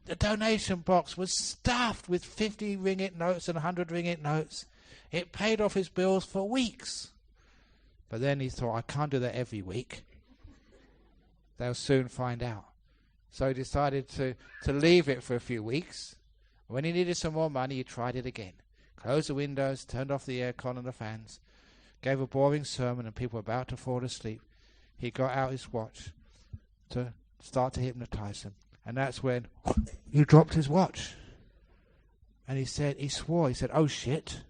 The donation box was stuffed with 50 ringgit notes and 100 ringgit notes. It paid off his bills for weeks. But then he thought, I can't do that every week. They'll soon find out. So he decided to leave it for a few weeks. When he needed some more money, he tried it again. Closed the windows, turned off the aircon and the fans, gave a boring sermon, and people were about to fall asleep. He got out his watch to start to hypnotize them. And that's when he dropped his watch. And he said, oh shit.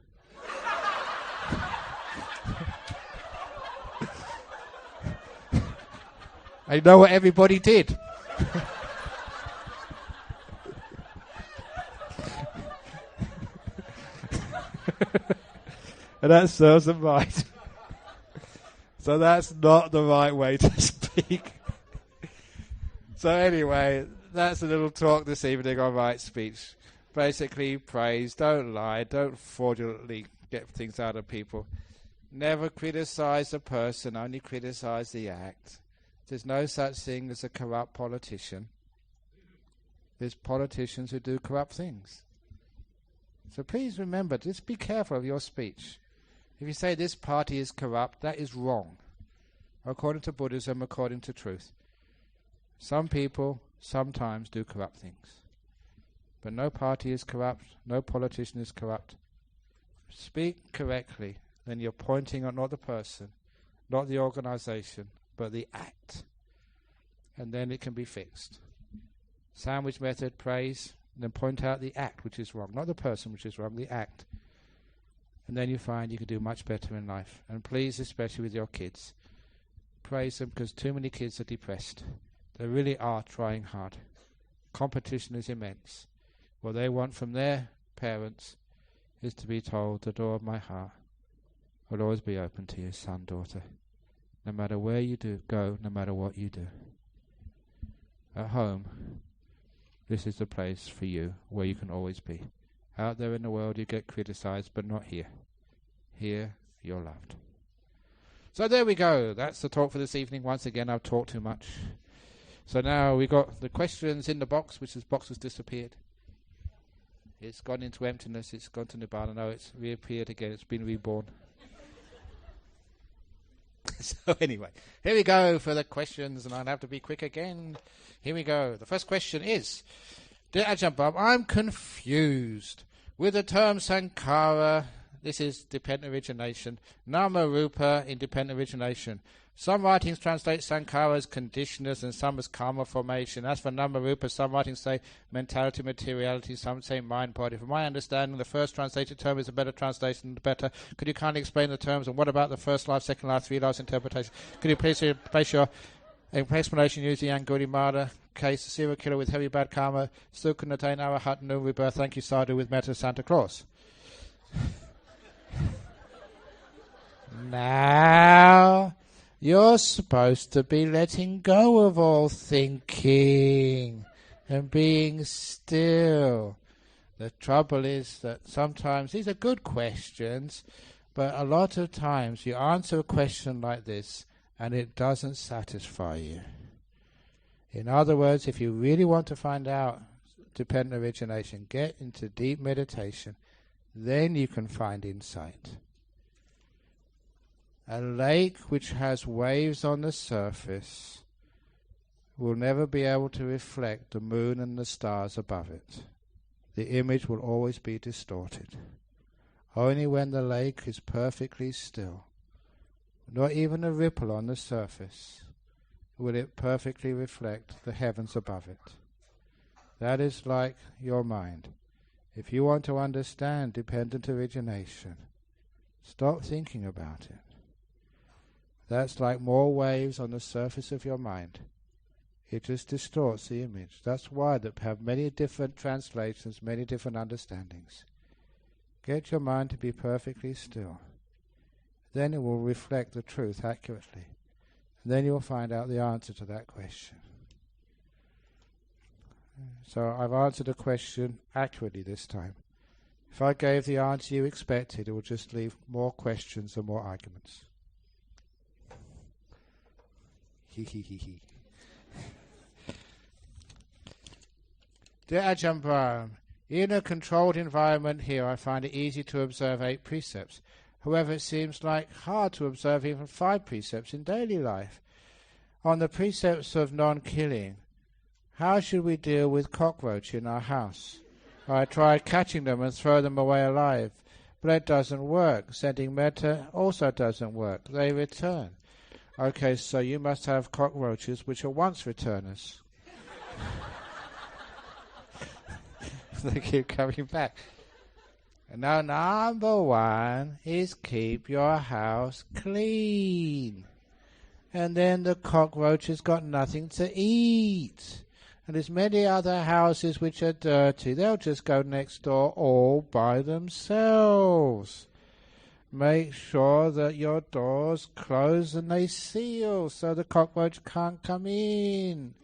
And you know what everybody did? And that serves them right. So that's not the right way to speak. So anyway, that's a little talk this evening on right speech. Basically, praise, don't lie, don't fraudulently get things out of people. Never criticize a person, only criticize the act. There's no such thing as a corrupt politician. There's politicians who do corrupt things. So please remember, just be careful of your speech. If you say this party is corrupt, that is wrong. according to Buddhism, according to truth. Some people sometimes do corrupt things. But no party is corrupt, no politician is corrupt. Speak correctly, then you're pointing at not the person, not the organization, but the act. And then it can be fixed. Sandwich method, praise, and then point out the act which is wrong, not the person which is wrong, the act. And then you find you can do much better in life. And please, especially with your kids, praise them, because too many kids are depressed. They really are trying hard. Competition is immense. What they want from their parents is to be told, the door of my heart will always be open to you, son, daughter, no matter where you go, no matter what you do. At home, this is the place for you where you can always be. Out there in the world you get criticized, but not here. Here you're loved. So there we go. That's the talk for this evening. Once again, I've talked too much. So now we got the questions in the box, which this box has disappeared. It's gone into emptiness. It's gone to Nibbana. No, it's reappeared again. It's been reborn. So anyway, here we go for the questions, and I'll have to be quick again. Here we go. The first question is, Dear Ajahn Brahm, I'm confused with the term Sankhara. This is dependent origination. Nama Rupa, independent origination. Some writings translate Sankhara as conditioners and some as karma formation. As for Nama Rupa, some writings say mentality, materiality, some say mind, body. From my understanding, the first translated term is a better translation, better. Could you kindly explain the terms, and what about the first life, second life, three lives interpretation? Could you please place your explanation using Angulimala case, a serial killer with heavy bad karma, still couldn't attain Arahat, no rebirth. Thank you, Sadhu, with metta Santa Claus. Now, you're supposed to be letting go of all thinking and being still. The trouble is that sometimes these are good questions, but a lot of times you answer a question like this and it doesn't satisfy you. In other words, if you really want to find out dependent origination, get into deep meditation, then you can find insight. A lake which has waves on the surface will never be able to reflect the moon and the stars above it. The image will always be distorted. Only when the lake is perfectly still, not even a ripple on the surface, will it perfectly reflect the heavens above it. That is like your mind. If you want to understand dependent origination, stop thinking about it. That's like more waves on the surface of your mind. It just distorts the image. That's why they have many different translations, many different understandings. Get your mind to be perfectly still. Then it will reflect the truth accurately. And then you'll find out the answer to that question. So I've answered the question accurately this time. If I gave the answer you expected, it would just leave more questions and more arguments. Dear Ajahn Brahm, in a controlled environment here I find it easy to observe 8 precepts. However, it seems like hard to observe even 5 precepts in daily life. On the precepts of non-killing, how should we deal with cockroach in our house? I tried catching them and throw them away alive, but it doesn't work. Sending metta also doesn't work. They return. Okay, so you must have cockroaches which are once returners. They keep coming back. Now, number 1 is keep your house clean. And then the cockroach has got nothing to eat. And there's many other houses which are dirty. They'll just go next door all by themselves. Make sure that your doors close and they seal so the cockroach can't come in.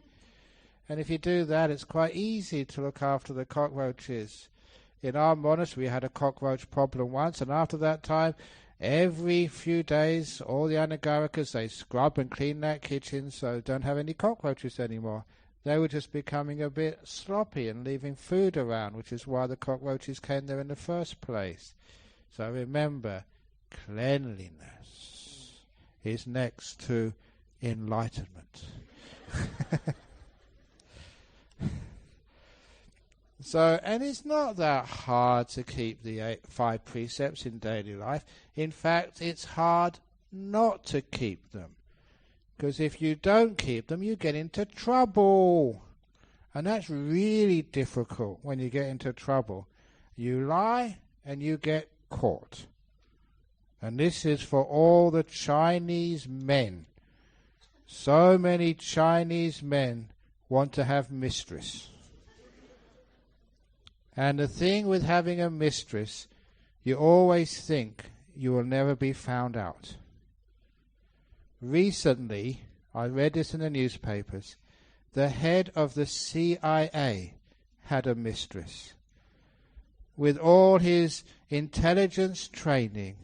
And if you do that, it's quite easy to look after the cockroaches. In our monastery, we had a cockroach problem once, and after that time, every few days, all the anagarikas, they scrub and clean that kitchen so don't have any cockroaches anymore. They were just becoming a bit sloppy and leaving food around, which is why the cockroaches came there in the first place. So remember, cleanliness is next to enlightenment. So, and it's not that hard to keep the 5 precepts in daily life. In fact, it's hard not to keep them. Because if you don't keep them, you get into trouble. And that's really difficult when you get into trouble. You lie and you get caught. And this is for all the Chinese men. So many Chinese men want to have mistress. And the thing with having a mistress, you always think you will never be found out. Recently, I read this in the newspapers, the head of the CIA had a mistress. With all his intelligence training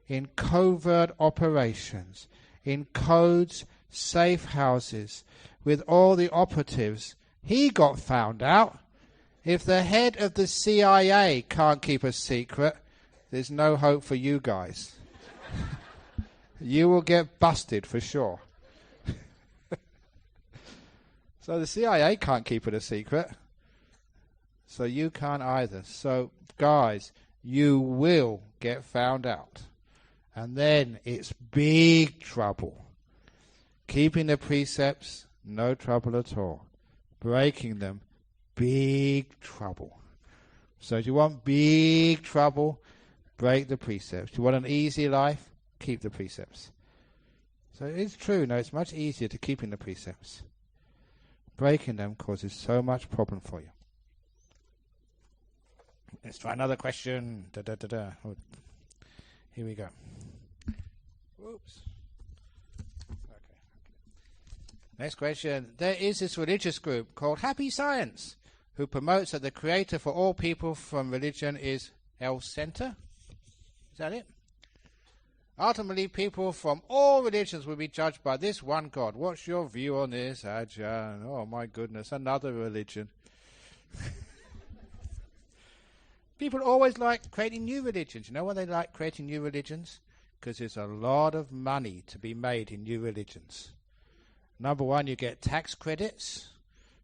in covert operations, in codes, safe houses, with all the operatives, he got found out. If the head of the CIA can't keep a secret, there's no hope for you guys. You will get busted for sure. So the CIA can't keep it a secret. So you can't either. So guys, you will get found out. And then it's big trouble. Keeping the precepts, no trouble at all. Breaking them, big trouble. So if you want big trouble, break the precepts. You want an easy life, keep the precepts. So it's true, no, it's much easier to keeping the precepts. Breaking them causes so much problem for you. Let's try another question. Oh, here we go. Whoops. Okay. Next question. There is this religious group called Happy Science who promotes that the creator for all people from religion is El Center. Is that it? Ultimately, people from all religions will be judged by this one God. What's your view on this, Ajahn? Oh, my goodness, another religion. People always like creating new religions. You know why they like creating new religions? Because there's a lot of money to be made in new religions. Number one, you get tax credits,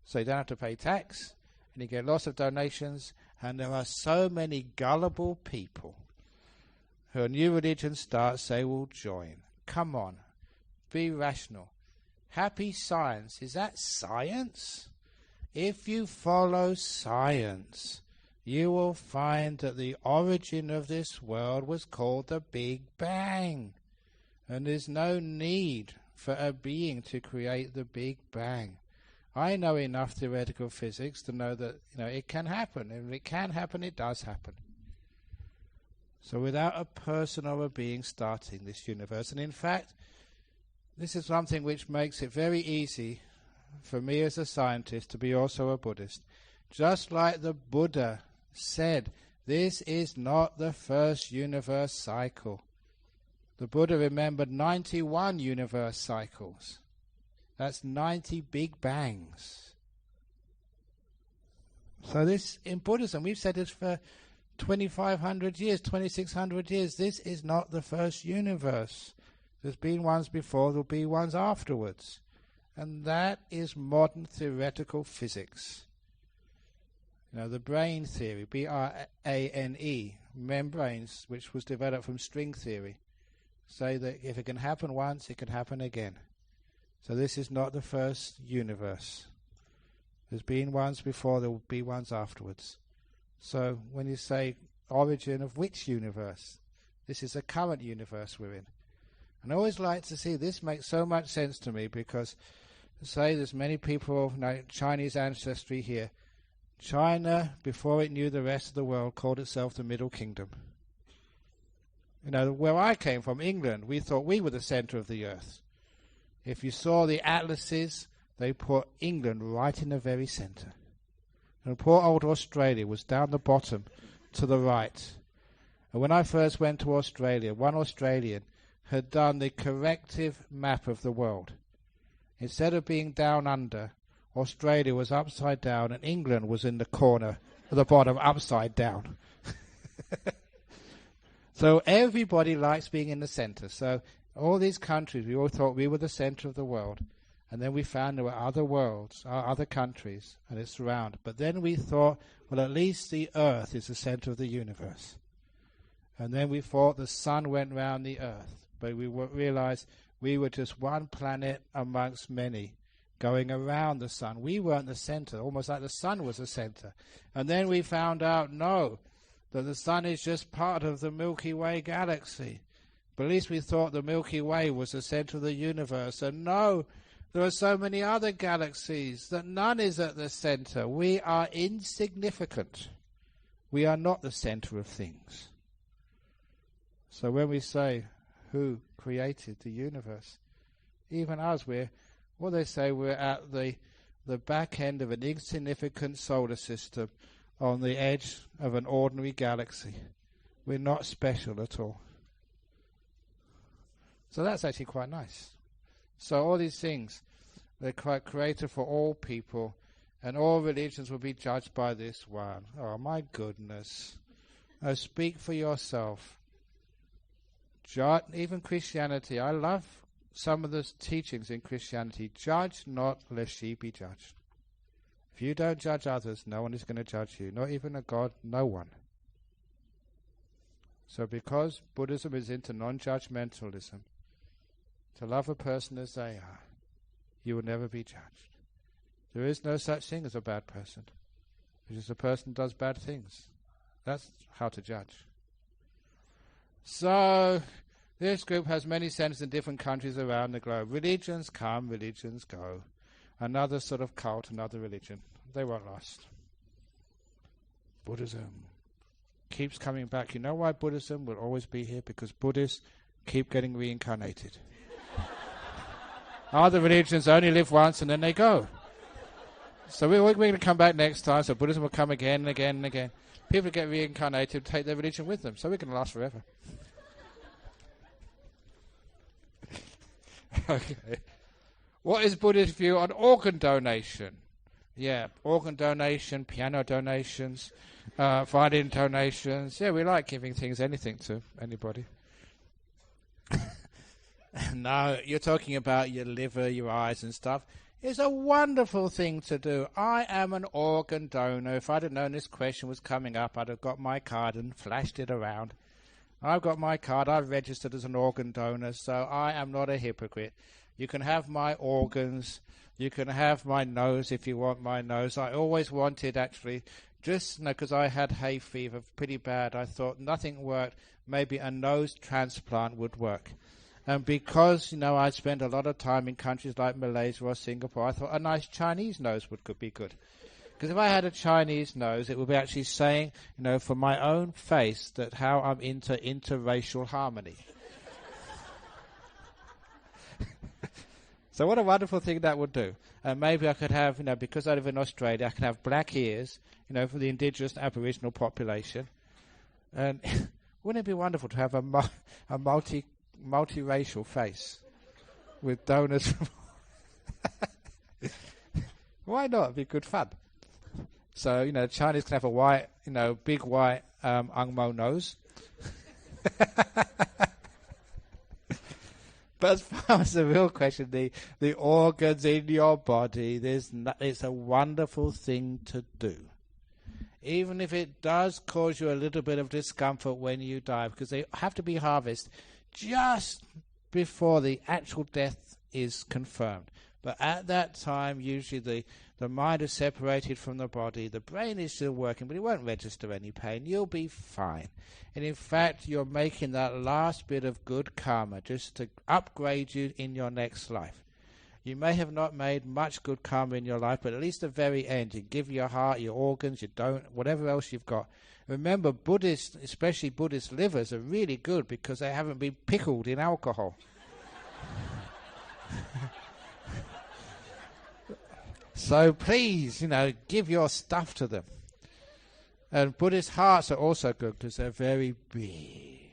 so you don't have to pay tax, and you get lots of donations, and there are so many gullible people who a new religion starts, they will join. Come on, be rational. Happy Science, is that science? If you follow science, you will find that the origin of this world was called the Big Bang. And there's no need for a being to create the Big Bang. I know enough theoretical physics to know that it can happen. If it can happen, it does happen. So without a person or a being starting this universe, and in fact, this is something which makes it very easy for me as a scientist to be also a Buddhist. Just like the Buddha said, this is not the first universe cycle. The Buddha remembered 91 universe cycles. That's 90 Big Bangs. So this, in Buddhism, we've said this for 2,500 years, 2,600 years. This is not the first universe. There's been ones before, there'll be ones afterwards. And that is modern theoretical physics. The brain theory, B-R-A-N-E, membranes, which was developed from string theory, say that if it can happen once, it can happen again. So this is not the first universe. There's been ones before, there will be ones afterwards. So when you say origin of which universe, this is the current universe we're in. And I always like to see, this makes so much sense to me because, say there's many people of Chinese ancestry here. China, before it knew the rest of the world, called itself the Middle Kingdom. Where I came from, England, we thought we were the center of the earth. If you saw the atlases, they put England right in the very center. And poor old Australia was down the bottom to the right. And when I first went to Australia, one Australian had done the corrective map of the world. Instead of being down under, Australia was upside down and England was in the corner at the bottom, upside down. So everybody likes being in the center. So All these countries, we all thought we were the center of the world. And then we found there were other worlds, other countries, and it's around. But then we thought, well, at least the earth is the center of the universe. And then we thought the sun went round the earth. But we realized we were just one planet amongst many going around the sun. We weren't the center, almost like the sun was the center. And then we found out, no, that the sun is just part of the Milky Way galaxy. But at least we thought the Milky Way was the center of the universe. And no, there are so many other galaxies that none is at the center. We are insignificant. We are not the center of things. So when we say, who created the universe? Even us, we're at the back end of an insignificant solar system on the edge of an ordinary galaxy. We're not special at all. So that's actually quite nice. So all these things, they're quite created for all people, and all religions will be judged by this one. Oh my goodness. Now speak for yourself. Even Christianity, I love some of the teachings in Christianity. Judge not, lest ye be judged. If you don't judge others, no one is going to judge you. Not even a God, no one. So because Buddhism is into non-judgmentalism, to love a person as they are, you will never be judged. There is no such thing as a bad person. It's just a person who does bad things. That's how to judge. So, this group has many centers in different countries around the globe. Religions come, religions go. Another sort of cult, another religion. They won't last. Buddhism keeps coming back. You know why Buddhism will always be here? Because Buddhists keep getting reincarnated. Other religions only live once and then they go. So we're going to come back next time, so Buddhism will come again and again and again. People get reincarnated, take their religion with them, so we're going to last forever. Okay. What is Buddhist view on organ donation? Yeah, organ donation, piano donations, violin donations. Yeah, we like giving things, anything to anybody. No, you're talking about your liver, your eyes and stuff. It's a wonderful thing to do. I am an organ donor. If I'd have known this question was coming up, I'd have got my card and flashed it around. I've got my card. I've registered as an organ donor, so I am not a hypocrite. You can have my organs. You can have my nose if you want my nose. I always wanted, actually, just because I had hay fever pretty bad, I thought nothing worked. Maybe a nose transplant would work. And because, I'd spent a lot of time in countries like Malaysia or Singapore, I thought a nice Chinese nose could be good. Because if I had a Chinese nose, it would be actually saying, for my own face, that how I'm into interracial harmony. So what a wonderful thing that would do. And maybe I could have, because I live in Australia, I could have black ears, for the indigenous Aboriginal population. And wouldn't it be wonderful to have a multiracial face with donors from why not? It'd be good fun. So, Chinese can have a white, big white Ang Mo nose. But as far as the real question, the organs in your body, it's a wonderful thing to do. Even if it does cause you a little bit of discomfort when you die, because they have to be harvested just before the actual death is confirmed. But at that time, usually the mind is separated from the body. The brain is still working, but it won't register any pain. You'll be fine. And in fact, you're making that last bit of good karma just to upgrade you in your next life. You may have not made much good karma in your life, but at least the very end, you give your heart, your organs, you don't, whatever else you've got. Remember, Buddhists, especially Buddhist livers, are really good because they haven't been pickled in alcohol. So please, give your stuff to them. And Buddhist hearts are also good because they're very big.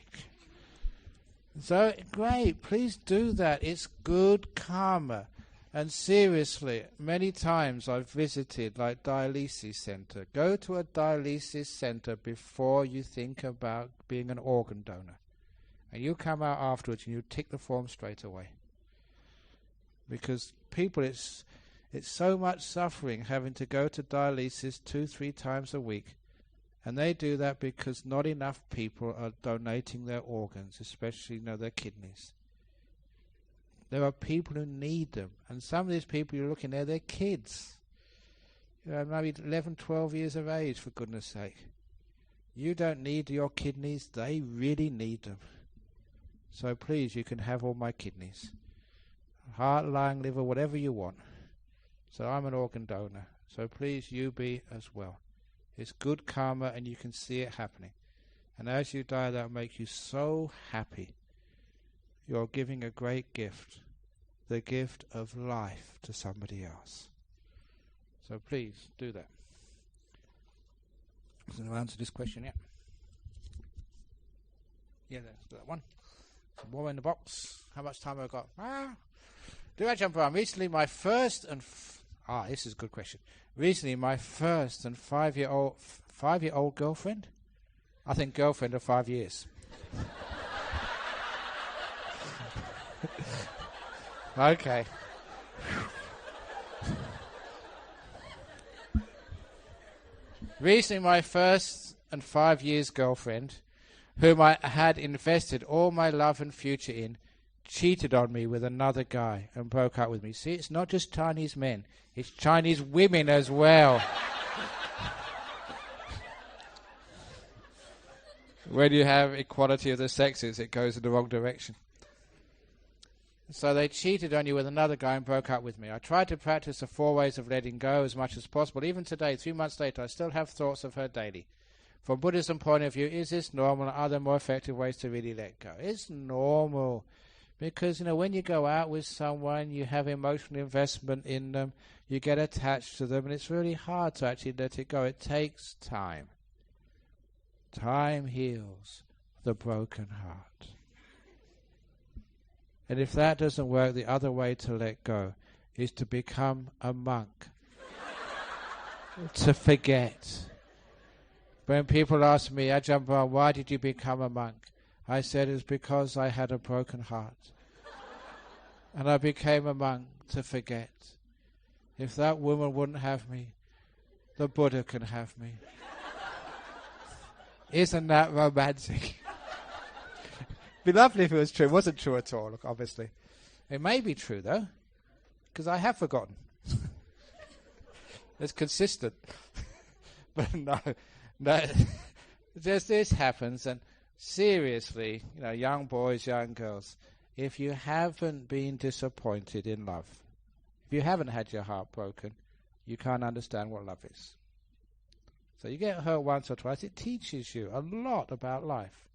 So, great, please do that. It's good karma. And seriously, many times I've visited like dialysis center. Go to a dialysis center before you think about being an organ donor. And you come out afterwards and you tick the form straight away. Because people, it's so much suffering having to go to dialysis 2-3 times a week. And they do that because not enough people are donating their organs, especially their kidneys. There are people who need them. And some of these people you're looking at, they're kids. Maybe 11, 12 years of age, for goodness sake. You don't need your kidneys. They really need them. So please, you can have all my kidneys. Heart, lung, liver, whatever you want. So I'm an organ donor. So please, you be as well. It's good karma and you can see it happening. And as you die, that will make you so happy. You're giving a great gift. The gift of life to somebody else. So please, do that. Does anyone answer this question yet? Yeah, that's that one. Some more in the box. How much time have I got? Do Ajahn Brahm. Recently, my first and this is a good question. Recently, my first and 5-year-old girlfriend. I think girlfriend of 5 years. Okay. Recently, my first and 5 years girlfriend, whom I had invested all my love and future in, cheated on me with another guy and broke up with me. See, it's not just Chinese men, it's Chinese women as well. When you have equality of the sexes, it goes in the wrong direction. So they cheated on you with another guy and broke up with me. I tried to practice the 4 ways of letting go as much as possible. Even today, 3 months later, I still have thoughts of her daily. From Buddhism point of view, is this normal? Are there more effective ways to really let go? It's normal. Because, when you go out with someone, you have emotional investment in them, you get attached to them, and it's really hard to actually let it go. It takes time. Time heals the broken heart. And if that doesn't work, the other way to let go is to become a monk. To forget. When people ask me, Ajahn Brahm, why did you become a monk? I said it's because I had a broken heart. And I became a monk to forget. If that woman wouldn't have me, the Buddha can have me. Isn't that romantic? It'd be lovely if it was true. It wasn't true at all, look, obviously. It may be true, though, because I have forgotten. It's consistent. But no, just this happens, and seriously, young boys, young girls, if you haven't been disappointed in love, if you haven't had your heart broken, you can't understand what love is. So you get hurt once or twice, it teaches you a lot about life.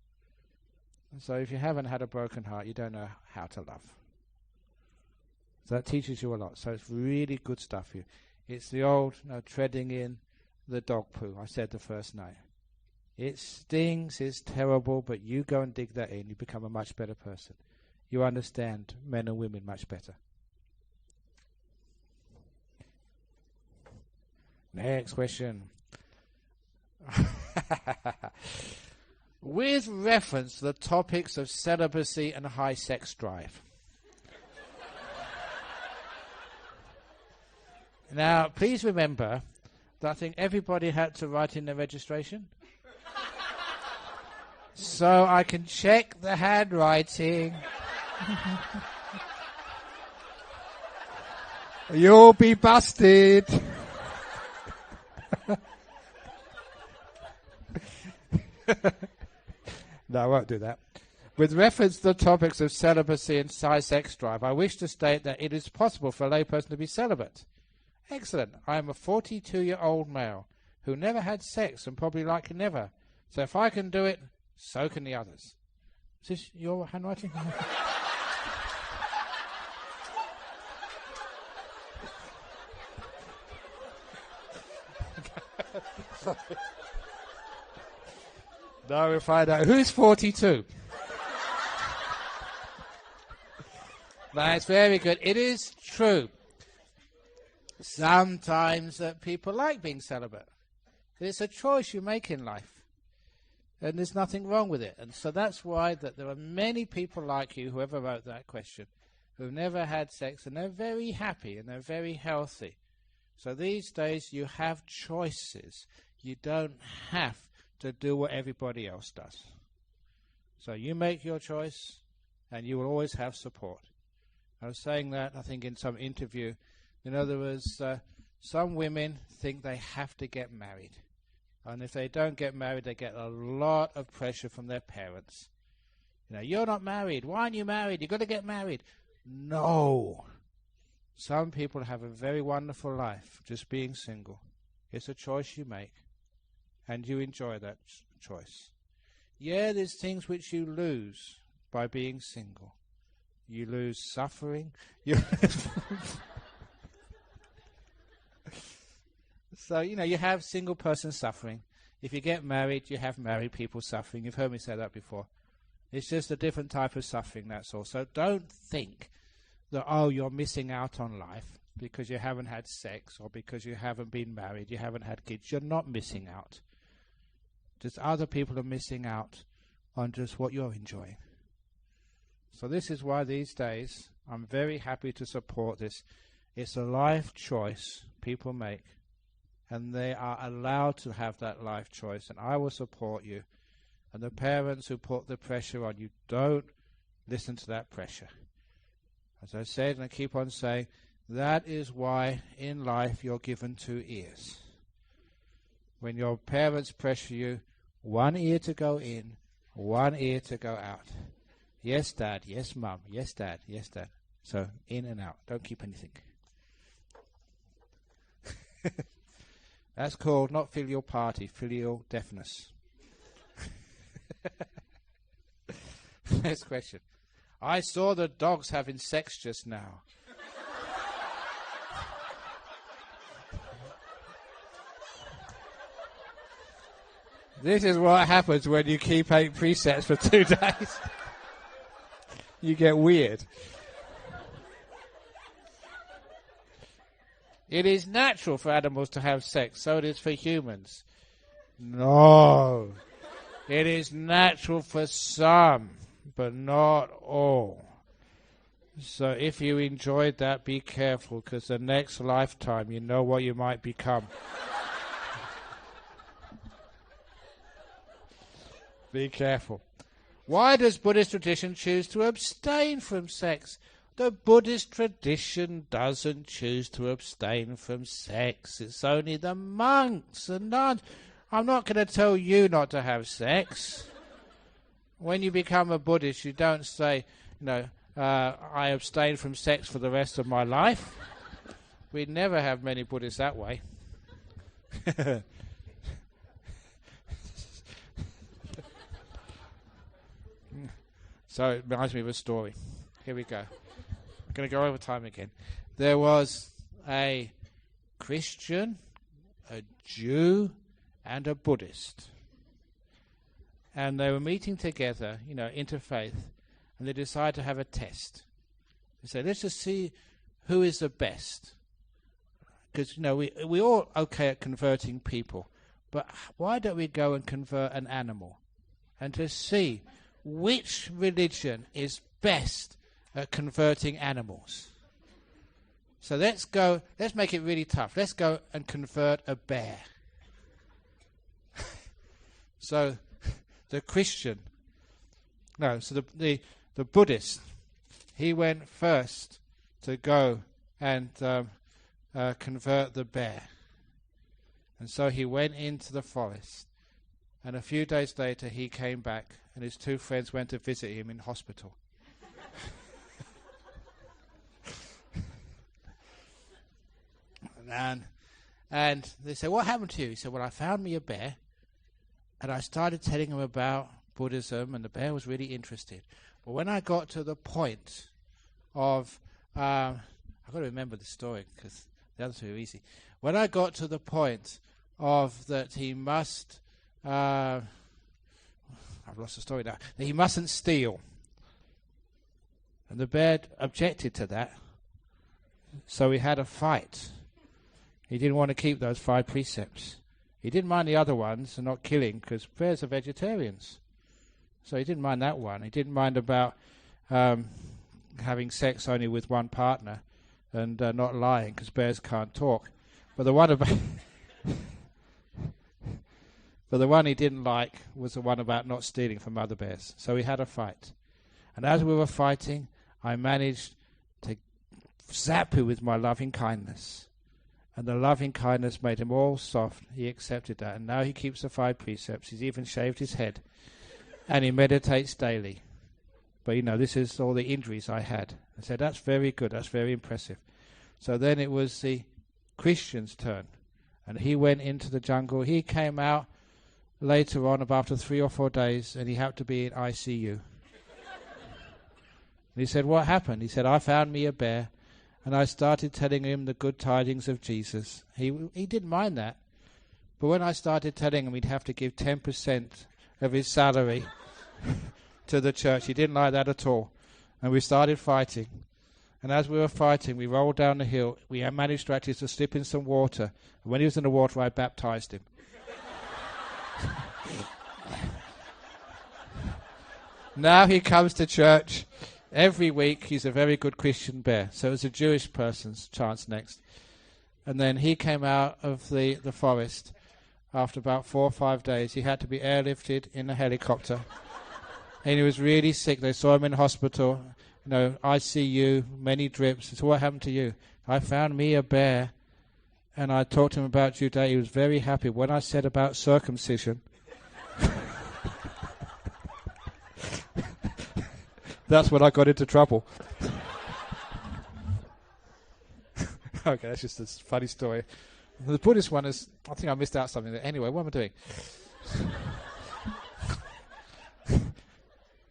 And so if you haven't had a broken heart, you don't know how to love. So that teaches you a lot. So it's really good stuff here. It's the old treading in the dog poo, I said the first night. It stings, it's terrible, but you go and dig that in, you become a much better person. You understand men and women much better. Next question. With reference to the topics of celibacy and high sex drive. Now, please remember that I think everybody had to write in their registration. So I can check the handwriting. You'll be busted. No, I won't do that. With reference to the topics of celibacy and high sex drive, I wish to state that it is possible for a layperson to be celibate. Excellent. I am a 42-year-old male who never had sex and probably likely never. So if I can do it, so can the others. Is this your handwriting? Now we'll find out who's 42. That's very good. It is true. Sometimes people like being celibate. It's a choice you make in life. And there's nothing wrong with it. And so that's why that there are many people like you, whoever wrote that question, who've never had sex, and they're very happy and they're very healthy. So these days you have choices. You don't have to do what everybody else does. So you make your choice, and you will always have support. I was saying that, I think, in some interview. There was some women think they have to get married. And if they don't get married, they get a lot of pressure from their parents. You're not married. Why aren't you married? You've got to get married. No. Some people have a very wonderful life just being single. It's a choice you make, and you enjoy that choice. Yeah, there's things which you lose by being single. You lose suffering. So, you have single person suffering. If you get married, you have married people suffering. You've heard me say that before. It's just a different type of suffering, that's all. So don't think that, you're missing out on life because you haven't had sex or because you haven't been married, you haven't had kids. You're not missing out. Just other people are missing out on just what you're enjoying. So this is why these days I'm very happy to support this. It's a life choice people make, and they are allowed to have that life choice, and I will support you. And the parents who put the pressure on you, don't listen to that pressure. As I said, and I keep on saying, that is why in life you're given 2 ears. When your parents pressure you, 1 ear to go in, 1 ear to go out. Yes, Dad. Yes, Mum. Yes, Dad. Yes, Dad. So in and out. Don't keep anything. That's called not filial piety, filial deafness. Next question. I saw the dogs having sex just now. This is what happens when you keep 8 precepts for 2 days. You get weird. It is natural for animals to have sex, so it is for humans. No. It is natural for some, but not all. So if you enjoyed that, be careful, because the next lifetime you know what you might become. Be careful. Why does Buddhist tradition choose to abstain from sex? The Buddhist tradition doesn't choose to abstain from sex. It's only the monks and nuns. I'm not going to tell you not to have sex. When you become a Buddhist, you don't say, I abstain from sex for the rest of my life. We never have many Buddhists that way. So it reminds me of a story. Here we go. I'm going to go over time again. There was a Christian, a Jew, and a Buddhist. And they were meeting together, interfaith, and they decided to have a test. They said, let's just see who is the best. Because, we're all okay at converting people, but why don't we go and convert an animal? And to see which religion is best at converting animals. So let's make it really tough. Let's go and convert a bear. So the Buddhist, he went first to go and convert the bear. And so he went into the forest. And a few days later he came back, and his 2 friends went to visit him in hospital. And they said, what happened to you? He said, well, I found me a bear, and I started telling him about Buddhism, and the bear was really interested. But when I got to the point of, I've got to remember the story because the other 2 are easy. When I got to the point of that he must, I've lost the story now, that he mustn't steal. And the bear objected to that. So we had a fight. He didn't want to keep those 5 precepts. He didn't mind the other ones and not killing, because bears are vegetarians. So he didn't mind that one. He didn't mind about having sex only with one partner and not lying, because bears can't talk. But the one about but the one he didn't like was the one about not stealing from other bears. So we had a fight. And as we were fighting, I managed to zap him with my loving kindness. And the loving kindness made him all soft. He accepted that. And now he keeps the 5 precepts. He's even shaved his head. And he meditates daily. But, this is all the injuries I had. I said, that's very good. That's very impressive. So then it was the Christian's turn. And he went into the jungle. He came out later on, about after 3 or 4 days, and he happened to be in ICU. And he said, what happened? He said, I found me a bear. And I started telling him the good tidings of Jesus. He didn't mind that. But when I started telling him he'd have to give 10% of his salary to the church, he didn't like that at all. And we started fighting. And as we were fighting, we rolled down the hill. We had managed to actually slip in some water. And when he was in the water, I baptized him. Now he comes to church. Every week he's a very good Christian bear. So it was a Jewish person's chance next. And then he came out of the forest after about 4 or 5 days. He had to be airlifted in a helicopter. And he was really sick. They saw him in hospital, ICU, many drips. So what happened to you? I found me a bear and I talked to him about Judea. He was very happy. When I said about circumcision, that's when I got into trouble. Okay, that's just a funny story. The Buddhist one is, I think I missed out something there. Anyway, what am I doing?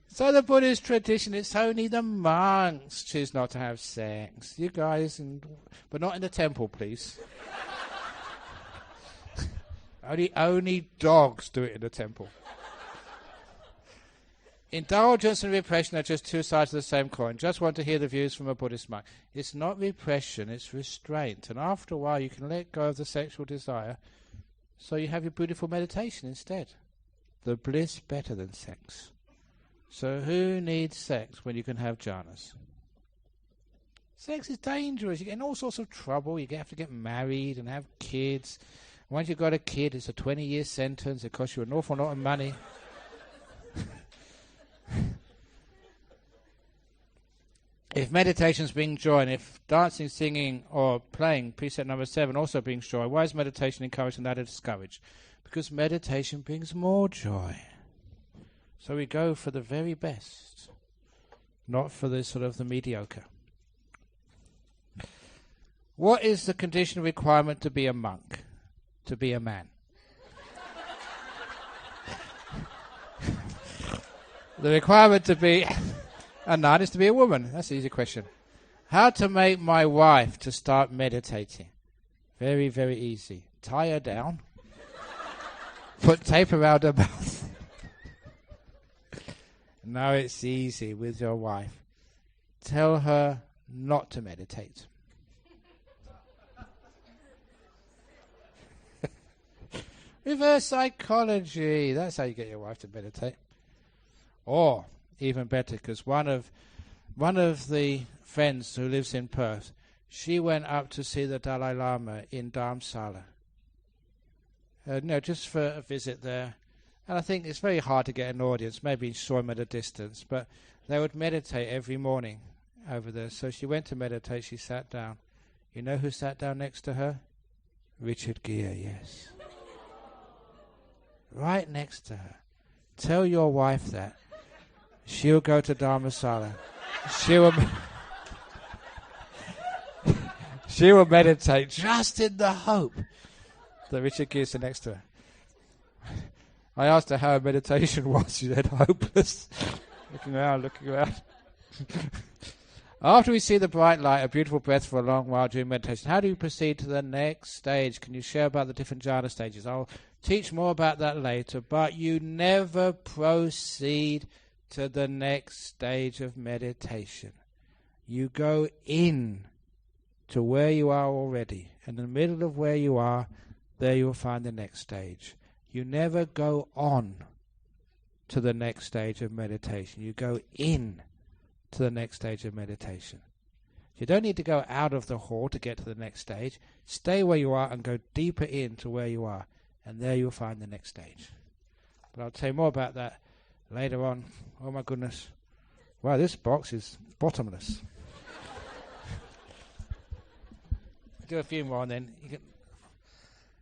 So the Buddhist tradition, it's only the monks choose not to have sex. You guys, but not in the temple, please. Only dogs do it in the temple. Indulgence and repression are just 2 sides of the same coin. Just want to hear the views from a Buddhist monk. It's not repression, it's restraint. And after a while you can let go of the sexual desire, so you have your beautiful meditation instead. The bliss better than sex. So who needs sex when you can have jhanas? Sex is dangerous. You get in all sorts of trouble. You have to get married and have kids. Once you've got a kid, it's a 20-year sentence. It costs you an awful lot of money. If meditations bring joy, and if dancing, singing, or playing, precept number 7, also brings joy, why is meditation encouraged and that is discouraged? Because meditation brings more joy. So we go for the very best, not for the sort of the mediocre. What is the condition requirement to be a monk, to be a man? The requirement to be a nun is to be a woman. That's an easy question. How to make my wife to start meditating? Very, very easy. Tie her down. Put tape around her mouth. No, it's easy with your wife. Tell her not to meditate. Reverse psychology. That's how you get your wife to meditate. Or, even better, because one of the friends who lives in Perth, she went up to see the Dalai Lama in Dharamsala. Just for a visit there. And I think it's very hard to get an audience. Maybe she saw him at a distance. But they would meditate every morning over there. So she went to meditate. She sat down. You know who sat down next to her? Richard Gere, yes. Right next to her. Tell your wife that. She'll go to Dharamsala. She will meditate just in the hope that Richard Gere is next to her. I asked her how her meditation was. She said, hopeless. Looking around. After we see the bright light, a beautiful breath for a long while during meditation, how do you proceed to the next stage? Can you share about the different jhana stages? I'll teach more about that later, but you never proceed to the next stage of meditation. You go in to where you are already. In the middle of where you are, there you will find the next stage. You never go on to the next stage of meditation. You go in to the next stage of meditation. You don't need to go out of the hall to get to the next stage. Stay where you are and go deeper into where you are, and there you'll find the next stage. But I'll tell you more about that later on. Oh my goodness. Wow, this box is bottomless. I'll do a few more and then you can.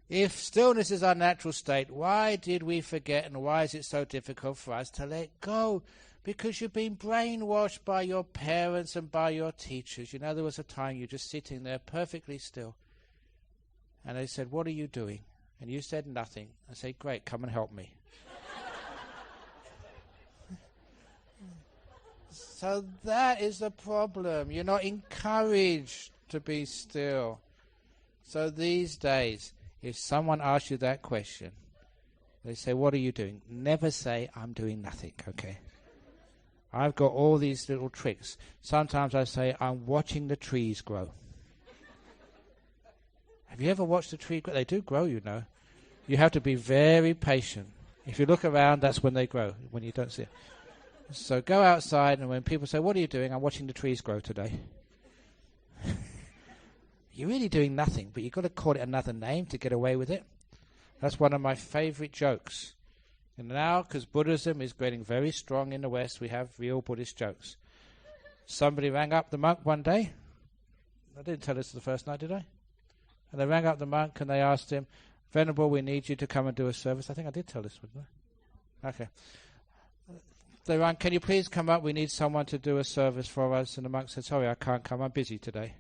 If stillness is our natural state, why did we forget, and why is it so difficult for us to let go? Because you've been brainwashed by your parents and by your teachers. You know, there was a time you're just sitting there perfectly still. And they said, what are you doing? And you said nothing. I said, great, come and help me. So that is the problem. You're not encouraged to be still. So these days, if someone asks you that question, they say, what are you doing? Never say, I'm doing nothing, okay? I've got all these little tricks. Sometimes I say, I'm watching the trees grow. Have you ever watched a tree grow? They do grow, you know. You have to be very patient. If you look around, that's when they grow, when you don't see it. So go outside, and when people say, what are you doing? I'm watching the trees grow today. You're really doing nothing, but you've got to call it another name to get away with it. That's one of my favorite jokes. And now, because Buddhism is getting very strong in the West, we have real Buddhist jokes. Somebody rang up the monk one day. I didn't tell this the first night, did I? And they rang up the monk and they asked him, Venerable, we need you to come and do a service. I think I did tell this, didn't I? Okay. They rang, can you please come up? We need someone to do a service for us. And the monk said, sorry, I can't come. I'm busy today.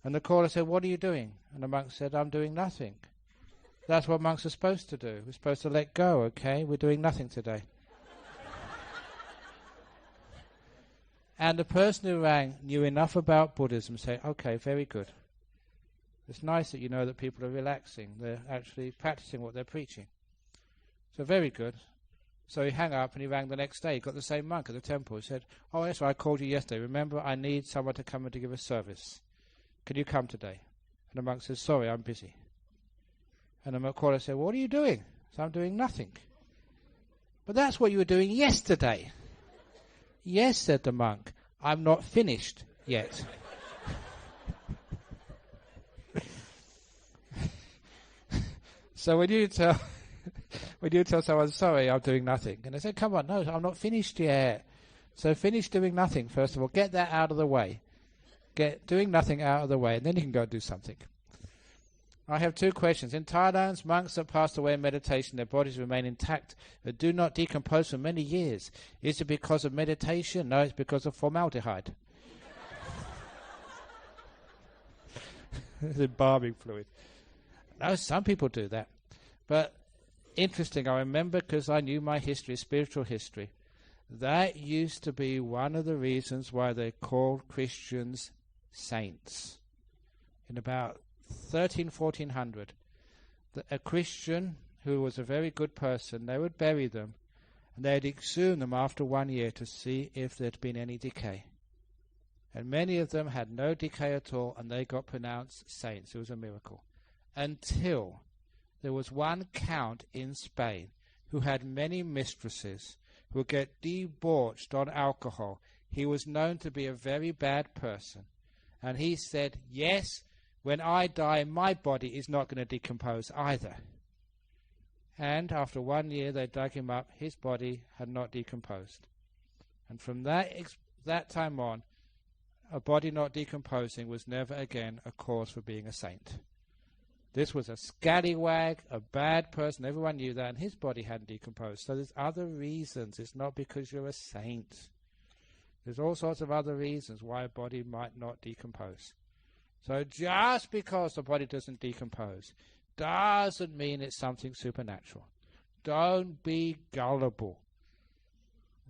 And the caller said, what are you doing? And the monk said, I'm doing nothing. That's what monks are supposed to do. We're supposed to let go, okay? We're doing nothing today. And the person who rang knew enough about Buddhism to say, okay, very good. It's nice that you know that people are relaxing. They're actually practicing what they're preaching. So very good. So he hung up and he rang the next day. He got the same monk at the temple. He said, oh, yes, I called you yesterday. Remember, I need someone to come and to give a service. Can you come today? And the monk says, sorry, I'm busy. And the caller said, what are you doing? So I'm doing nothing. But that's what you were doing yesterday. Yes, said the monk, I'm not finished yet. So when you tell someone, sorry, I'm doing nothing, and they say, come on, no, I'm not finished yet. So finish doing nothing, first of all. Get that out of the way. Get doing nothing out of the way, and then you can go do something. I have two questions. In Thailand, monks that passed away in meditation, their bodies remain intact but do not decompose for many years. Is it because of meditation? No, it's because of formaldehyde. It's embalming fluid. No, some people do that. But interesting, I remember, because I knew my history, spiritual history, that used to be one of the reasons why they called Christians saints. In about 1400, a Christian who was a very good person, they would bury them and they'd exhume them after 1 year to see if there'd been any decay. And many of them had no decay at all, and they got pronounced saints. It was a miracle. Until there was one count in Spain who had many mistresses who would get debauched on alcohol. He was known to be a very bad person. And he said, yes, when I die, my body is not going to decompose either. And after 1 year, they dug him up. His body had not decomposed. And from that time on, a body not decomposing was never again a cause for being a saint. This was a scallywag, a bad person. Everyone knew that, and his body hadn't decomposed. So there's other reasons. It's not because you're a saint. There's all sorts of other reasons why a body might not decompose. So just because the body doesn't decompose doesn't mean it's something supernatural. Don't be gullible.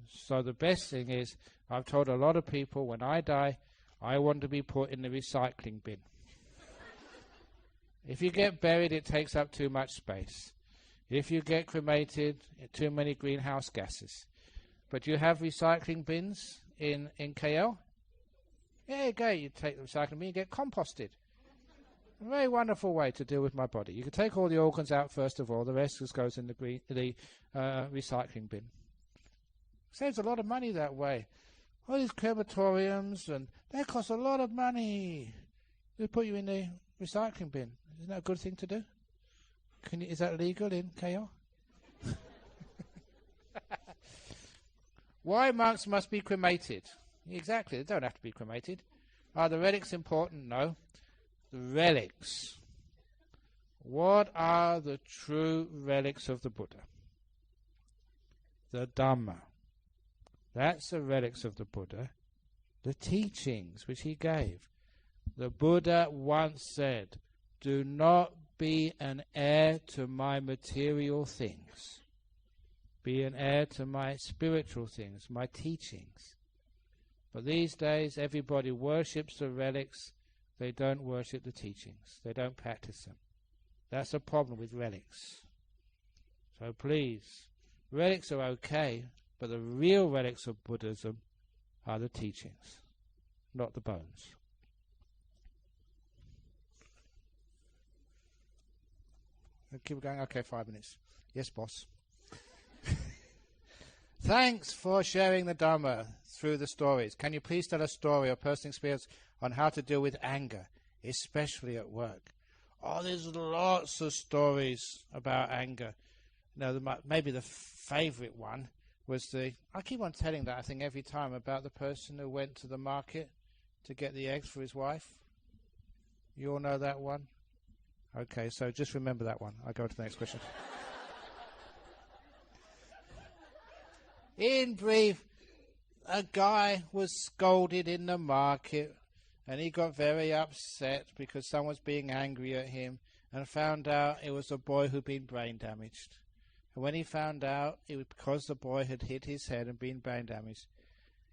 So the best thing is, I've told a lot of people, when I die, I want to be put in the recycling bin. If you get buried, it takes up too much space. If you get cremated, too many greenhouse gases. But you have recycling bins in KL? Yeah, you go. You take the recycling bin, you get composted. A very wonderful way to deal with my body. You can take all the organs out first of all. The rest just goes in the recycling bin. Saves a lot of money that way. All these crematoriums, and they cost a lot of money. They put you in the recycling bin. Isn't that a good thing to do? Is that legal in KL? Why monks must be cremated? Exactly, they don't have to be cremated. Are the relics important? No. The relics. What are the true relics of the Buddha? The Dhamma. That's the relics of the Buddha. The teachings which he gave. The Buddha once said, do not be an heir to my material things. Be an heir to my spiritual things, my teachings. But these days everybody worships the relics. They don't worship the teachings. They don't practice them. That's a problem with relics. So please, relics are okay, but the real relics of Buddhism are the teachings, not the bones. Keep going? Okay, 5 minutes. Yes, boss. Thanks for sharing the Dhamma through the stories. Can you please tell a story or personal experience on how to deal with anger, especially at work? Oh, there's lots of stories about anger. Maybe the favourite one was I keep on telling that, I think, every time, about the person who went to the market to get the eggs for his wife. You all know that one? Okay, so just remember that one. I'll go to the next question. In brief, a guy was scolded in the market, and he got very upset because someone's being angry at him, and found out it was a boy who'd been brain damaged. And when he found out it was because the boy had hit his head and been brain damaged.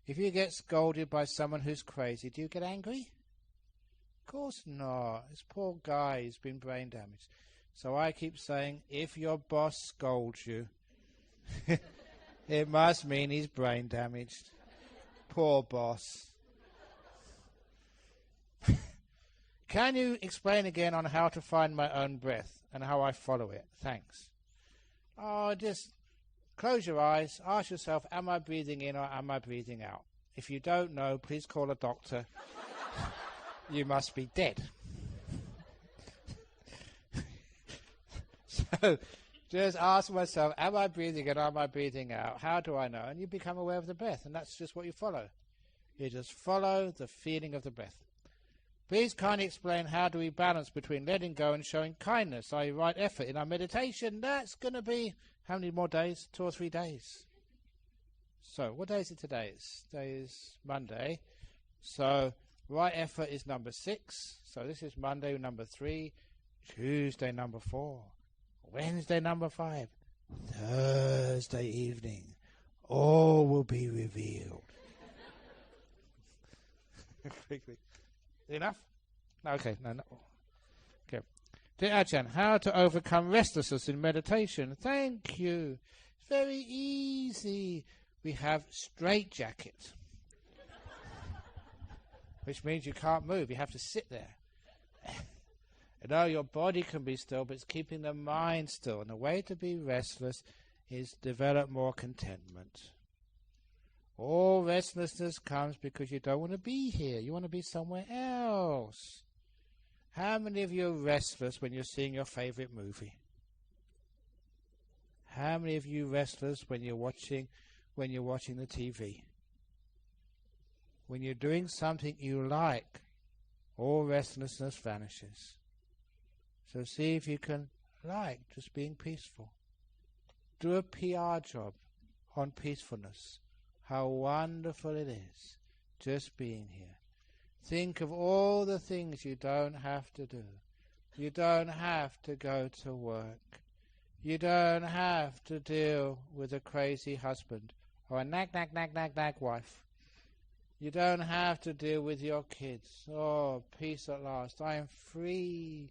If you get scolded by someone who's crazy, do you get angry? Of course not. This poor guy has been brain damaged. So I keep saying, if your boss scolds you, it must mean he's brain damaged. Poor boss. Can you explain again on how to find my own breath and how I follow it? Thanks. Oh, just close your eyes. Ask yourself, am I breathing in or am I breathing out? If you don't know, please call a doctor. You must be dead. So just ask myself, am I breathing in or am I breathing out? How do I know? And you become aware of the breath, and that's just what you follow. You just follow the feeling of the breath. Please kindly explain how do we balance between letting go and showing kindness, i.e. right effort in our meditation. That's going to be, how many more days? 2 or 3 days. So, what day is it today? Today is Monday. So, right effort is number 6. So, this is Monday number 3, Tuesday number 4, Wednesday number 5, Thursday evening. All will be revealed. Enough? Okay, no. Okay. Dear Ajahn, how to overcome restlessness in meditation? Thank you. It's very easy. We have straitjacket, which means you can't move. You have to sit there. You know, your body can be still, but it's keeping the mind still. And the way to be restless is develop more contentment. All restlessness comes because you don't want to be here. You want to be somewhere else. How many of you are restless when you're seeing your favorite movie? How many of you are restless when you're watching the TV? When you're doing something you like, all restlessness vanishes. So see if you can like just being peaceful. Do a PR job on peacefulness. How wonderful it is just being here. Think of all the things you don't have to do. You don't have to go to work. You don't have to deal with a crazy husband or a nag wife. You don't have to deal with your kids. Oh, peace at last. I am free.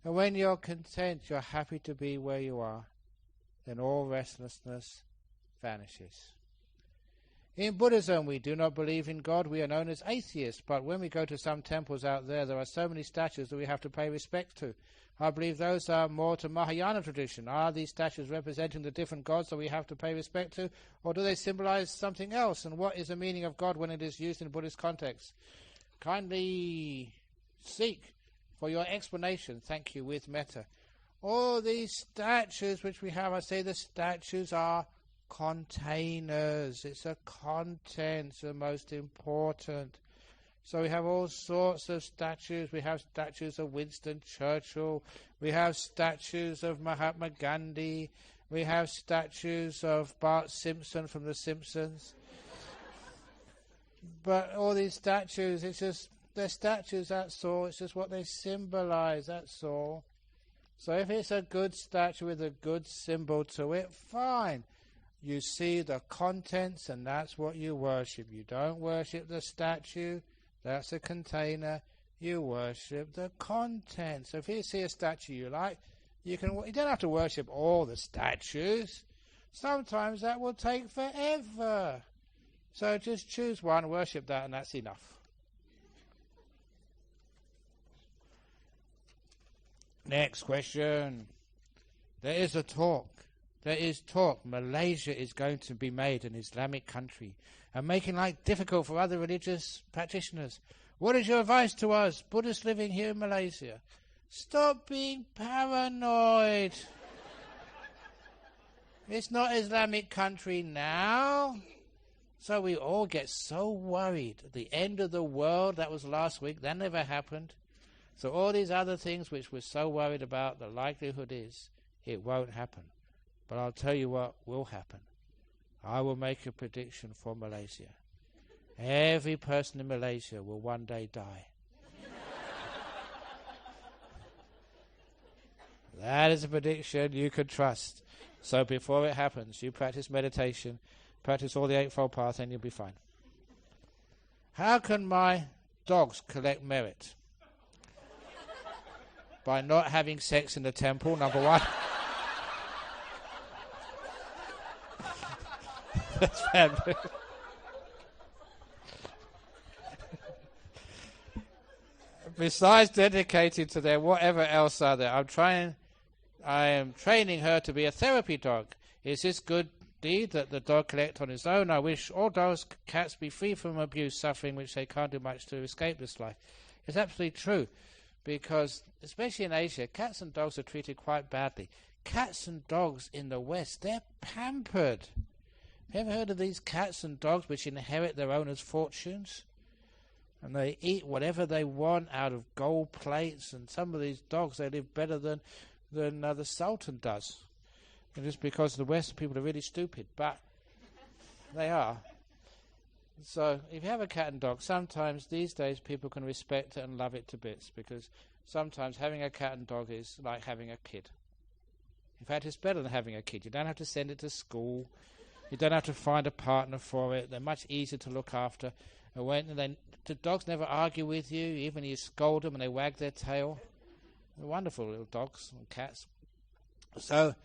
And when you're content, you're happy to be where you are, then all restlessness vanishes. In Buddhism, we do not believe in God. We are known as atheists. But when we go to some temples out there, there are so many statues that we have to pay respect to. I believe those are more to Mahayana tradition. Are these statues representing the different gods that we have to pay respect to? Or do they symbolize something else? And what is the meaning of God when it is used in Buddhist context? Kindly seek for your explanation. Thank you, with metta. All these statues which we have, I say the statues are containers. It's the contents the most important. So we have all sorts of statues. We have statues of Winston Churchill. We have statues of Mahatma Gandhi. We have statues of Bart Simpson from The Simpsons. But all these statues, it's just, they're statues, that's all. It's just what they symbolize, that's all. So if it's a good statue with a good symbol to it, fine. You see the contents and that's what you worship. You don't worship the statue, that's a container. You worship the contents. So if you see a statue you like, you don't have to worship all the statues. Sometimes that will take forever. So just choose one, worship that, and that's enough. Next question. There is talk. Malaysia is going to be made an Islamic country and making life difficult for other religious practitioners. What is your advice to us, Buddhists living here in Malaysia? Stop being paranoid. It's not an Islamic country now. So we all get so worried. The end of the world, that was last week, that never happened. So all these other things which we're so worried about, the likelihood is it won't happen. But I'll tell you what will happen. I will make a prediction for Malaysia. Every person in Malaysia will one day die. That is a prediction you can trust. So before it happens, you practice meditation, practice all the Eightfold Path, and you'll be fine. How can my dogs collect merit? By not having sex in the temple, number one. That's bad. Besides dedicating to their whatever else are there, I am training her to be a therapy dog. Is this good deed that the dog collect on his own? I wish all dogs, cats be free from abuse, suffering, which they can't do much to escape this life. It's absolutely true, because especially in Asia, cats and dogs are treated quite badly. Cats and dogs in the West, they're pampered. Have you ever heard of these cats and dogs which inherit their owners' fortunes? And they eat whatever they want out of gold plates, and some of these dogs, they live better than the Sultan does. And just because the Western people are really stupid, but they are. So if you have a cat and dog, sometimes these days people can respect it and love it to bits, because sometimes having a cat and dog is like having a kid. In fact, it's better than having a kid. You don't have to send it to school. You don't have to find a partner for it. They're much easier to look after. And the dogs never argue with you, even you scold them and they wag their tail. They're wonderful little dogs and cats. So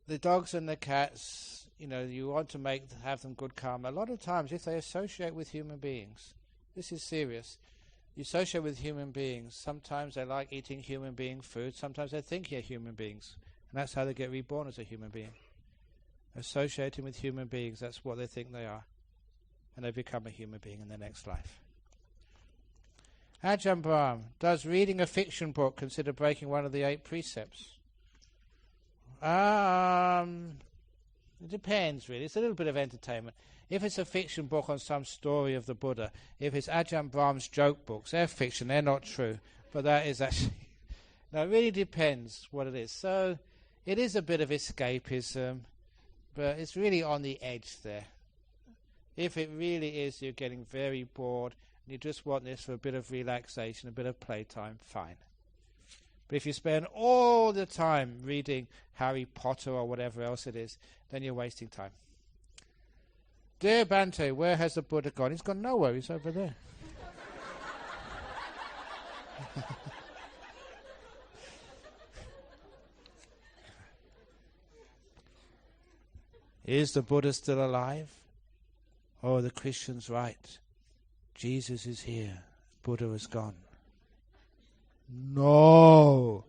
the dogs and the cats, you want to have them good karma. A lot of times, if they associate with human beings, this is serious. You associate with human beings. Sometimes they like eating human being food. Sometimes they think they're human beings. And that's how they get reborn as a human being. Associating with human beings, that's what they think they are. And they become a human being in their next life. Ajahn Brahm, does reading a fiction book consider breaking one of the 8 precepts? It depends, really. It's a little bit of entertainment. If it's a fiction book on some story of the Buddha, if it's Ajahn Brahm's joke books, they're fiction, they're not true. But that is actually... No, it really depends what it is. So it is a bit of escapism, but it's really on the edge there. If it really is, you're getting very bored, and you just want this for a bit of relaxation, a bit of playtime, fine. But if you spend all the time reading Harry Potter or whatever else it is, then you're wasting time. Dear Bante, where has the Buddha gone? He's gone nowhere, he's over there. Is the Buddha still alive? oh, the Christian's right. Jesus is here. Buddha is gone. No,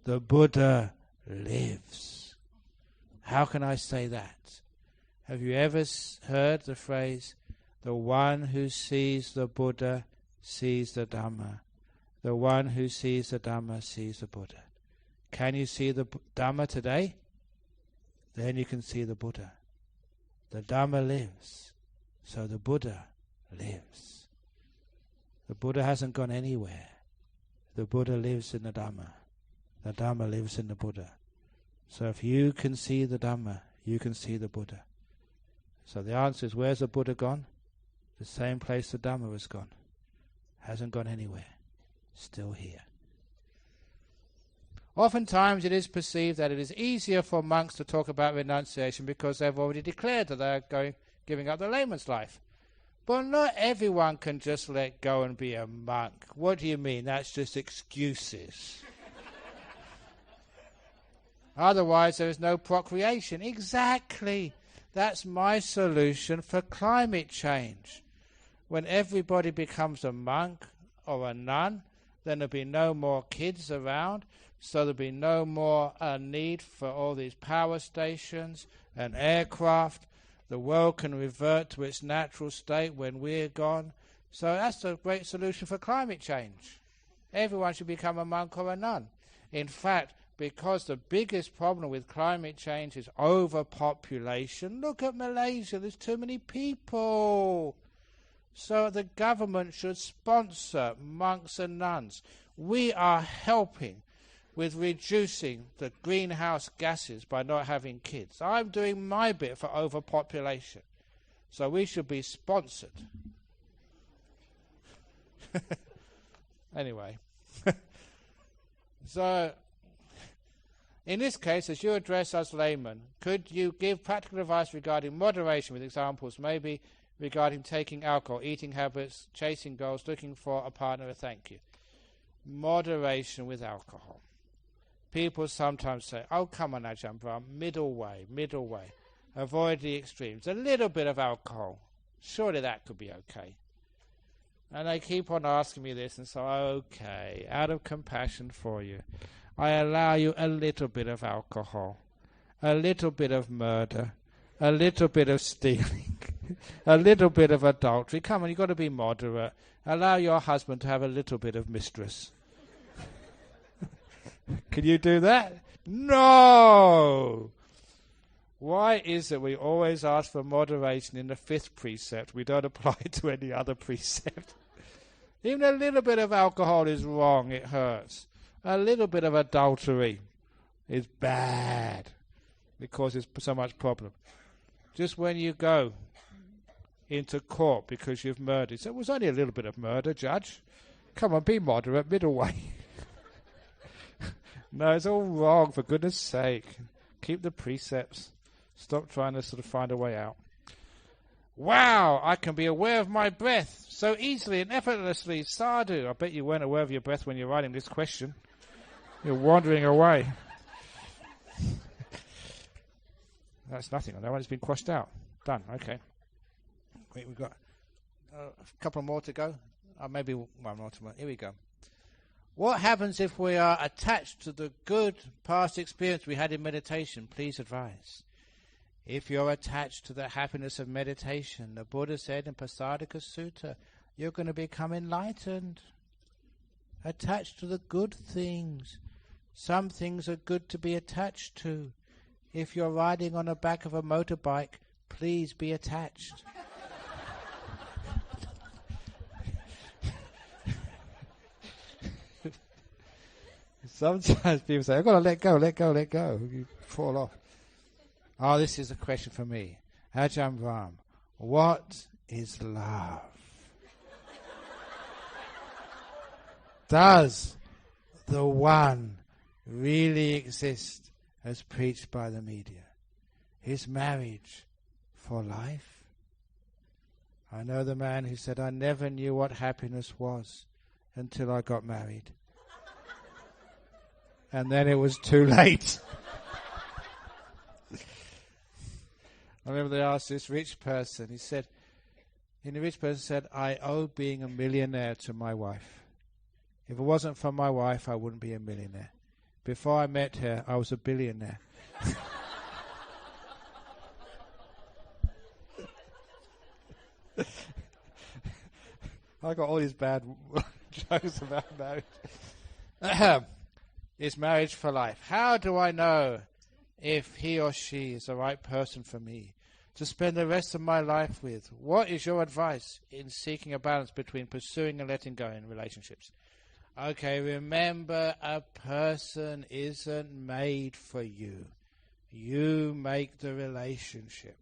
the Buddha lives. How can I say that? Have you ever heard the phrase, the one who sees the Buddha sees the Dhamma. The one who sees the Dhamma sees the Buddha. Can you see the Dhamma today? Then you can see the Buddha. The Dhamma lives, so the Buddha lives. The Buddha hasn't gone anywhere. The Buddha lives in the Dhamma. The Dhamma lives in the Buddha. So if you can see the Dhamma, you can see the Buddha. So the answer is, where's the Buddha gone? The same place the Dhamma has gone. Hasn't gone anywhere. Still here. Oftentimes it is perceived that it is easier for monks to talk about renunciation because they've already declared that they're giving up the layman's life. But not everyone can just let go and be a monk. What do you mean? That's just excuses. Otherwise there is no procreation. Exactly. That's my solution for climate change. When everybody becomes a monk or a nun, then there'll be no more kids around, so there'll be no more need for all these power stations and aircraft. The world can revert to its natural state when we're gone. So that's a great solution for climate change. Everyone should become a monk or a nun. In fact, because the biggest problem with climate change is overpopulation, look at Malaysia, there's too many people. So the government should sponsor monks and nuns. We are helping with reducing the greenhouse gases by not having kids. I'm doing my bit for overpopulation. So we should be sponsored. Anyway. So, in this case, as you address us laymen, could you give practical advice regarding moderation with examples, maybe regarding taking alcohol, eating habits, chasing goals, looking for a partner? Thank you. Moderation with alcohol. People sometimes say, oh, come on, Ajahn Brahm, middle way. Avoid the extremes. A little bit of alcohol. Surely that could be okay. And they keep on asking me this, and so, okay, out of compassion for you, I allow you a little bit of alcohol, a little bit of murder, a little bit of stealing, a little bit of adultery. Come on, you've got to be moderate. Allow your husband to have a little bit of mistress. Can you do that? No! Why is it we always ask for moderation in the 5th precept? We don't apply it to any other precept. Even a little bit of alcohol is wrong, it hurts. A little bit of adultery is bad. It causes so much problem. Just when you go into court because you've murdered, so it was only a little bit of murder, judge. Come on, be moderate, middle way. No, it's all wrong, for goodness sake. Keep the precepts. Stop trying to sort of find a way out. Wow, I can be aware of my breath so easily and effortlessly. Sadhu. I bet you weren't aware of your breath when you're writing this question. You're wandering away. That's nothing on that one. It's been quashed out. Done. Okay. Wait, we've got a couple more to go. Maybe one more to go. Here we go. What happens if we are attached to the good past experience we had in meditation? Please advise. If you're attached to the happiness of meditation, the Buddha said in Pasadika Sutta, you're going to become enlightened. Attached to the good things. Some things are good to be attached to. If you're riding on the back of a motorbike, please be attached. Sometimes people say, I've got to let go. You fall off. Oh, this is a question for me. Ajahn Brahm, what is love? Does the one really exist as preached by the media? Is marriage for life? I know the man who said, I never knew what happiness was until I got married. And then it was too late. I remember they asked this rich person, he said, And the rich person said, I owe being a millionaire to my wife. If it wasn't for my wife, I wouldn't be a millionaire. Before I met her, I was a billionaire. I got all these bad jokes about marriage. Is marriage for life? How do I know if he or she is the right person for me to spend the rest of my life with? What is your advice in seeking a balance between pursuing and letting go in relationships? Okay, remember, a person isn't made for you. You make the relationship.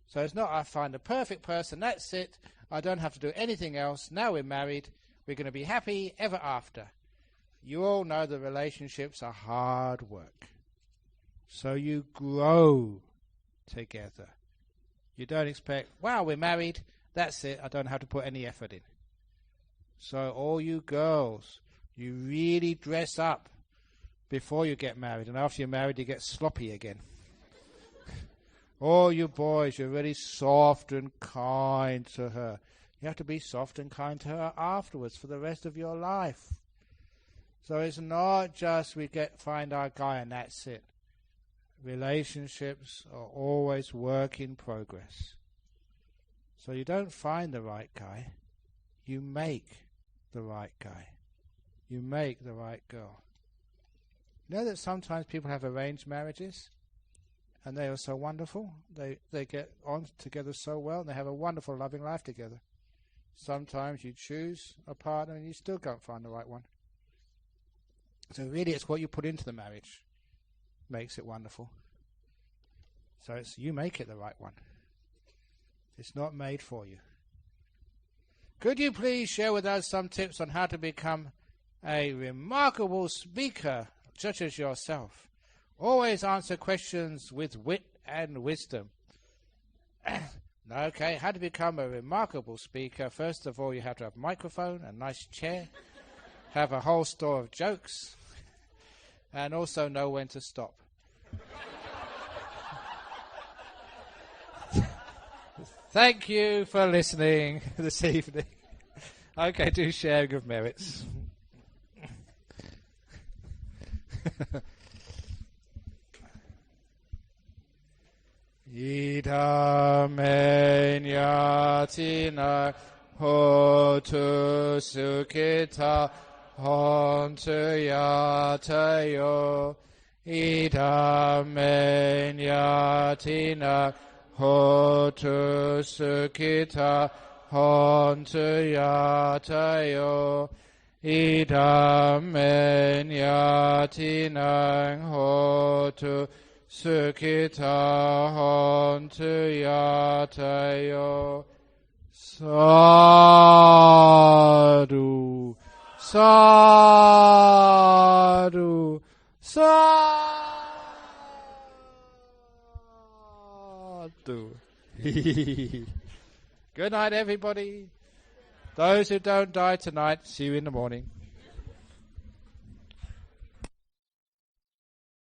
So it's not I find the perfect person, that's it, I don't have to do anything else, now we're married, we're going to be happy ever after. You all know the relationships are hard work. So you grow together. You don't expect, wow, we're married, that's it, I don't have to put any effort in. So all you girls, you really dress up before you get married, and after you're married you get sloppy again. All you boys, you're really soft and kind to her. You have to be soft and kind to her afterwards for the rest of your life. So it's not just find our guy and that's it. Relationships are always work in progress. So you don't find the right guy, you make the right guy. You make the right girl. You know that sometimes people have arranged marriages and they are so wonderful. They get on together so well and they have a wonderful loving life together. Sometimes you choose a partner and you still can't find the right one. So really it's what you put into the marriage makes it wonderful. So it's you make it the right one. It's not made for you. Could you please share with us some tips on how to become a remarkable speaker, such as yourself? Always answer questions with wit and wisdom. Okay, how to become a remarkable speaker? First of all, you have to have a microphone, a nice chair, have a whole store of jokes, and also know when to stop. Thank you for listening this evening. Okay, do sharing of merits. Idame nyatina hotu sukhita hontu yatayo. Idame nyatina hotu sukhita hontu yatayo. Idame nyatina hotu Sukhita hontu yatayo. Sadhu, sadhu, sadhu. Good night, everybody. Those who don't die tonight, see you in the morning.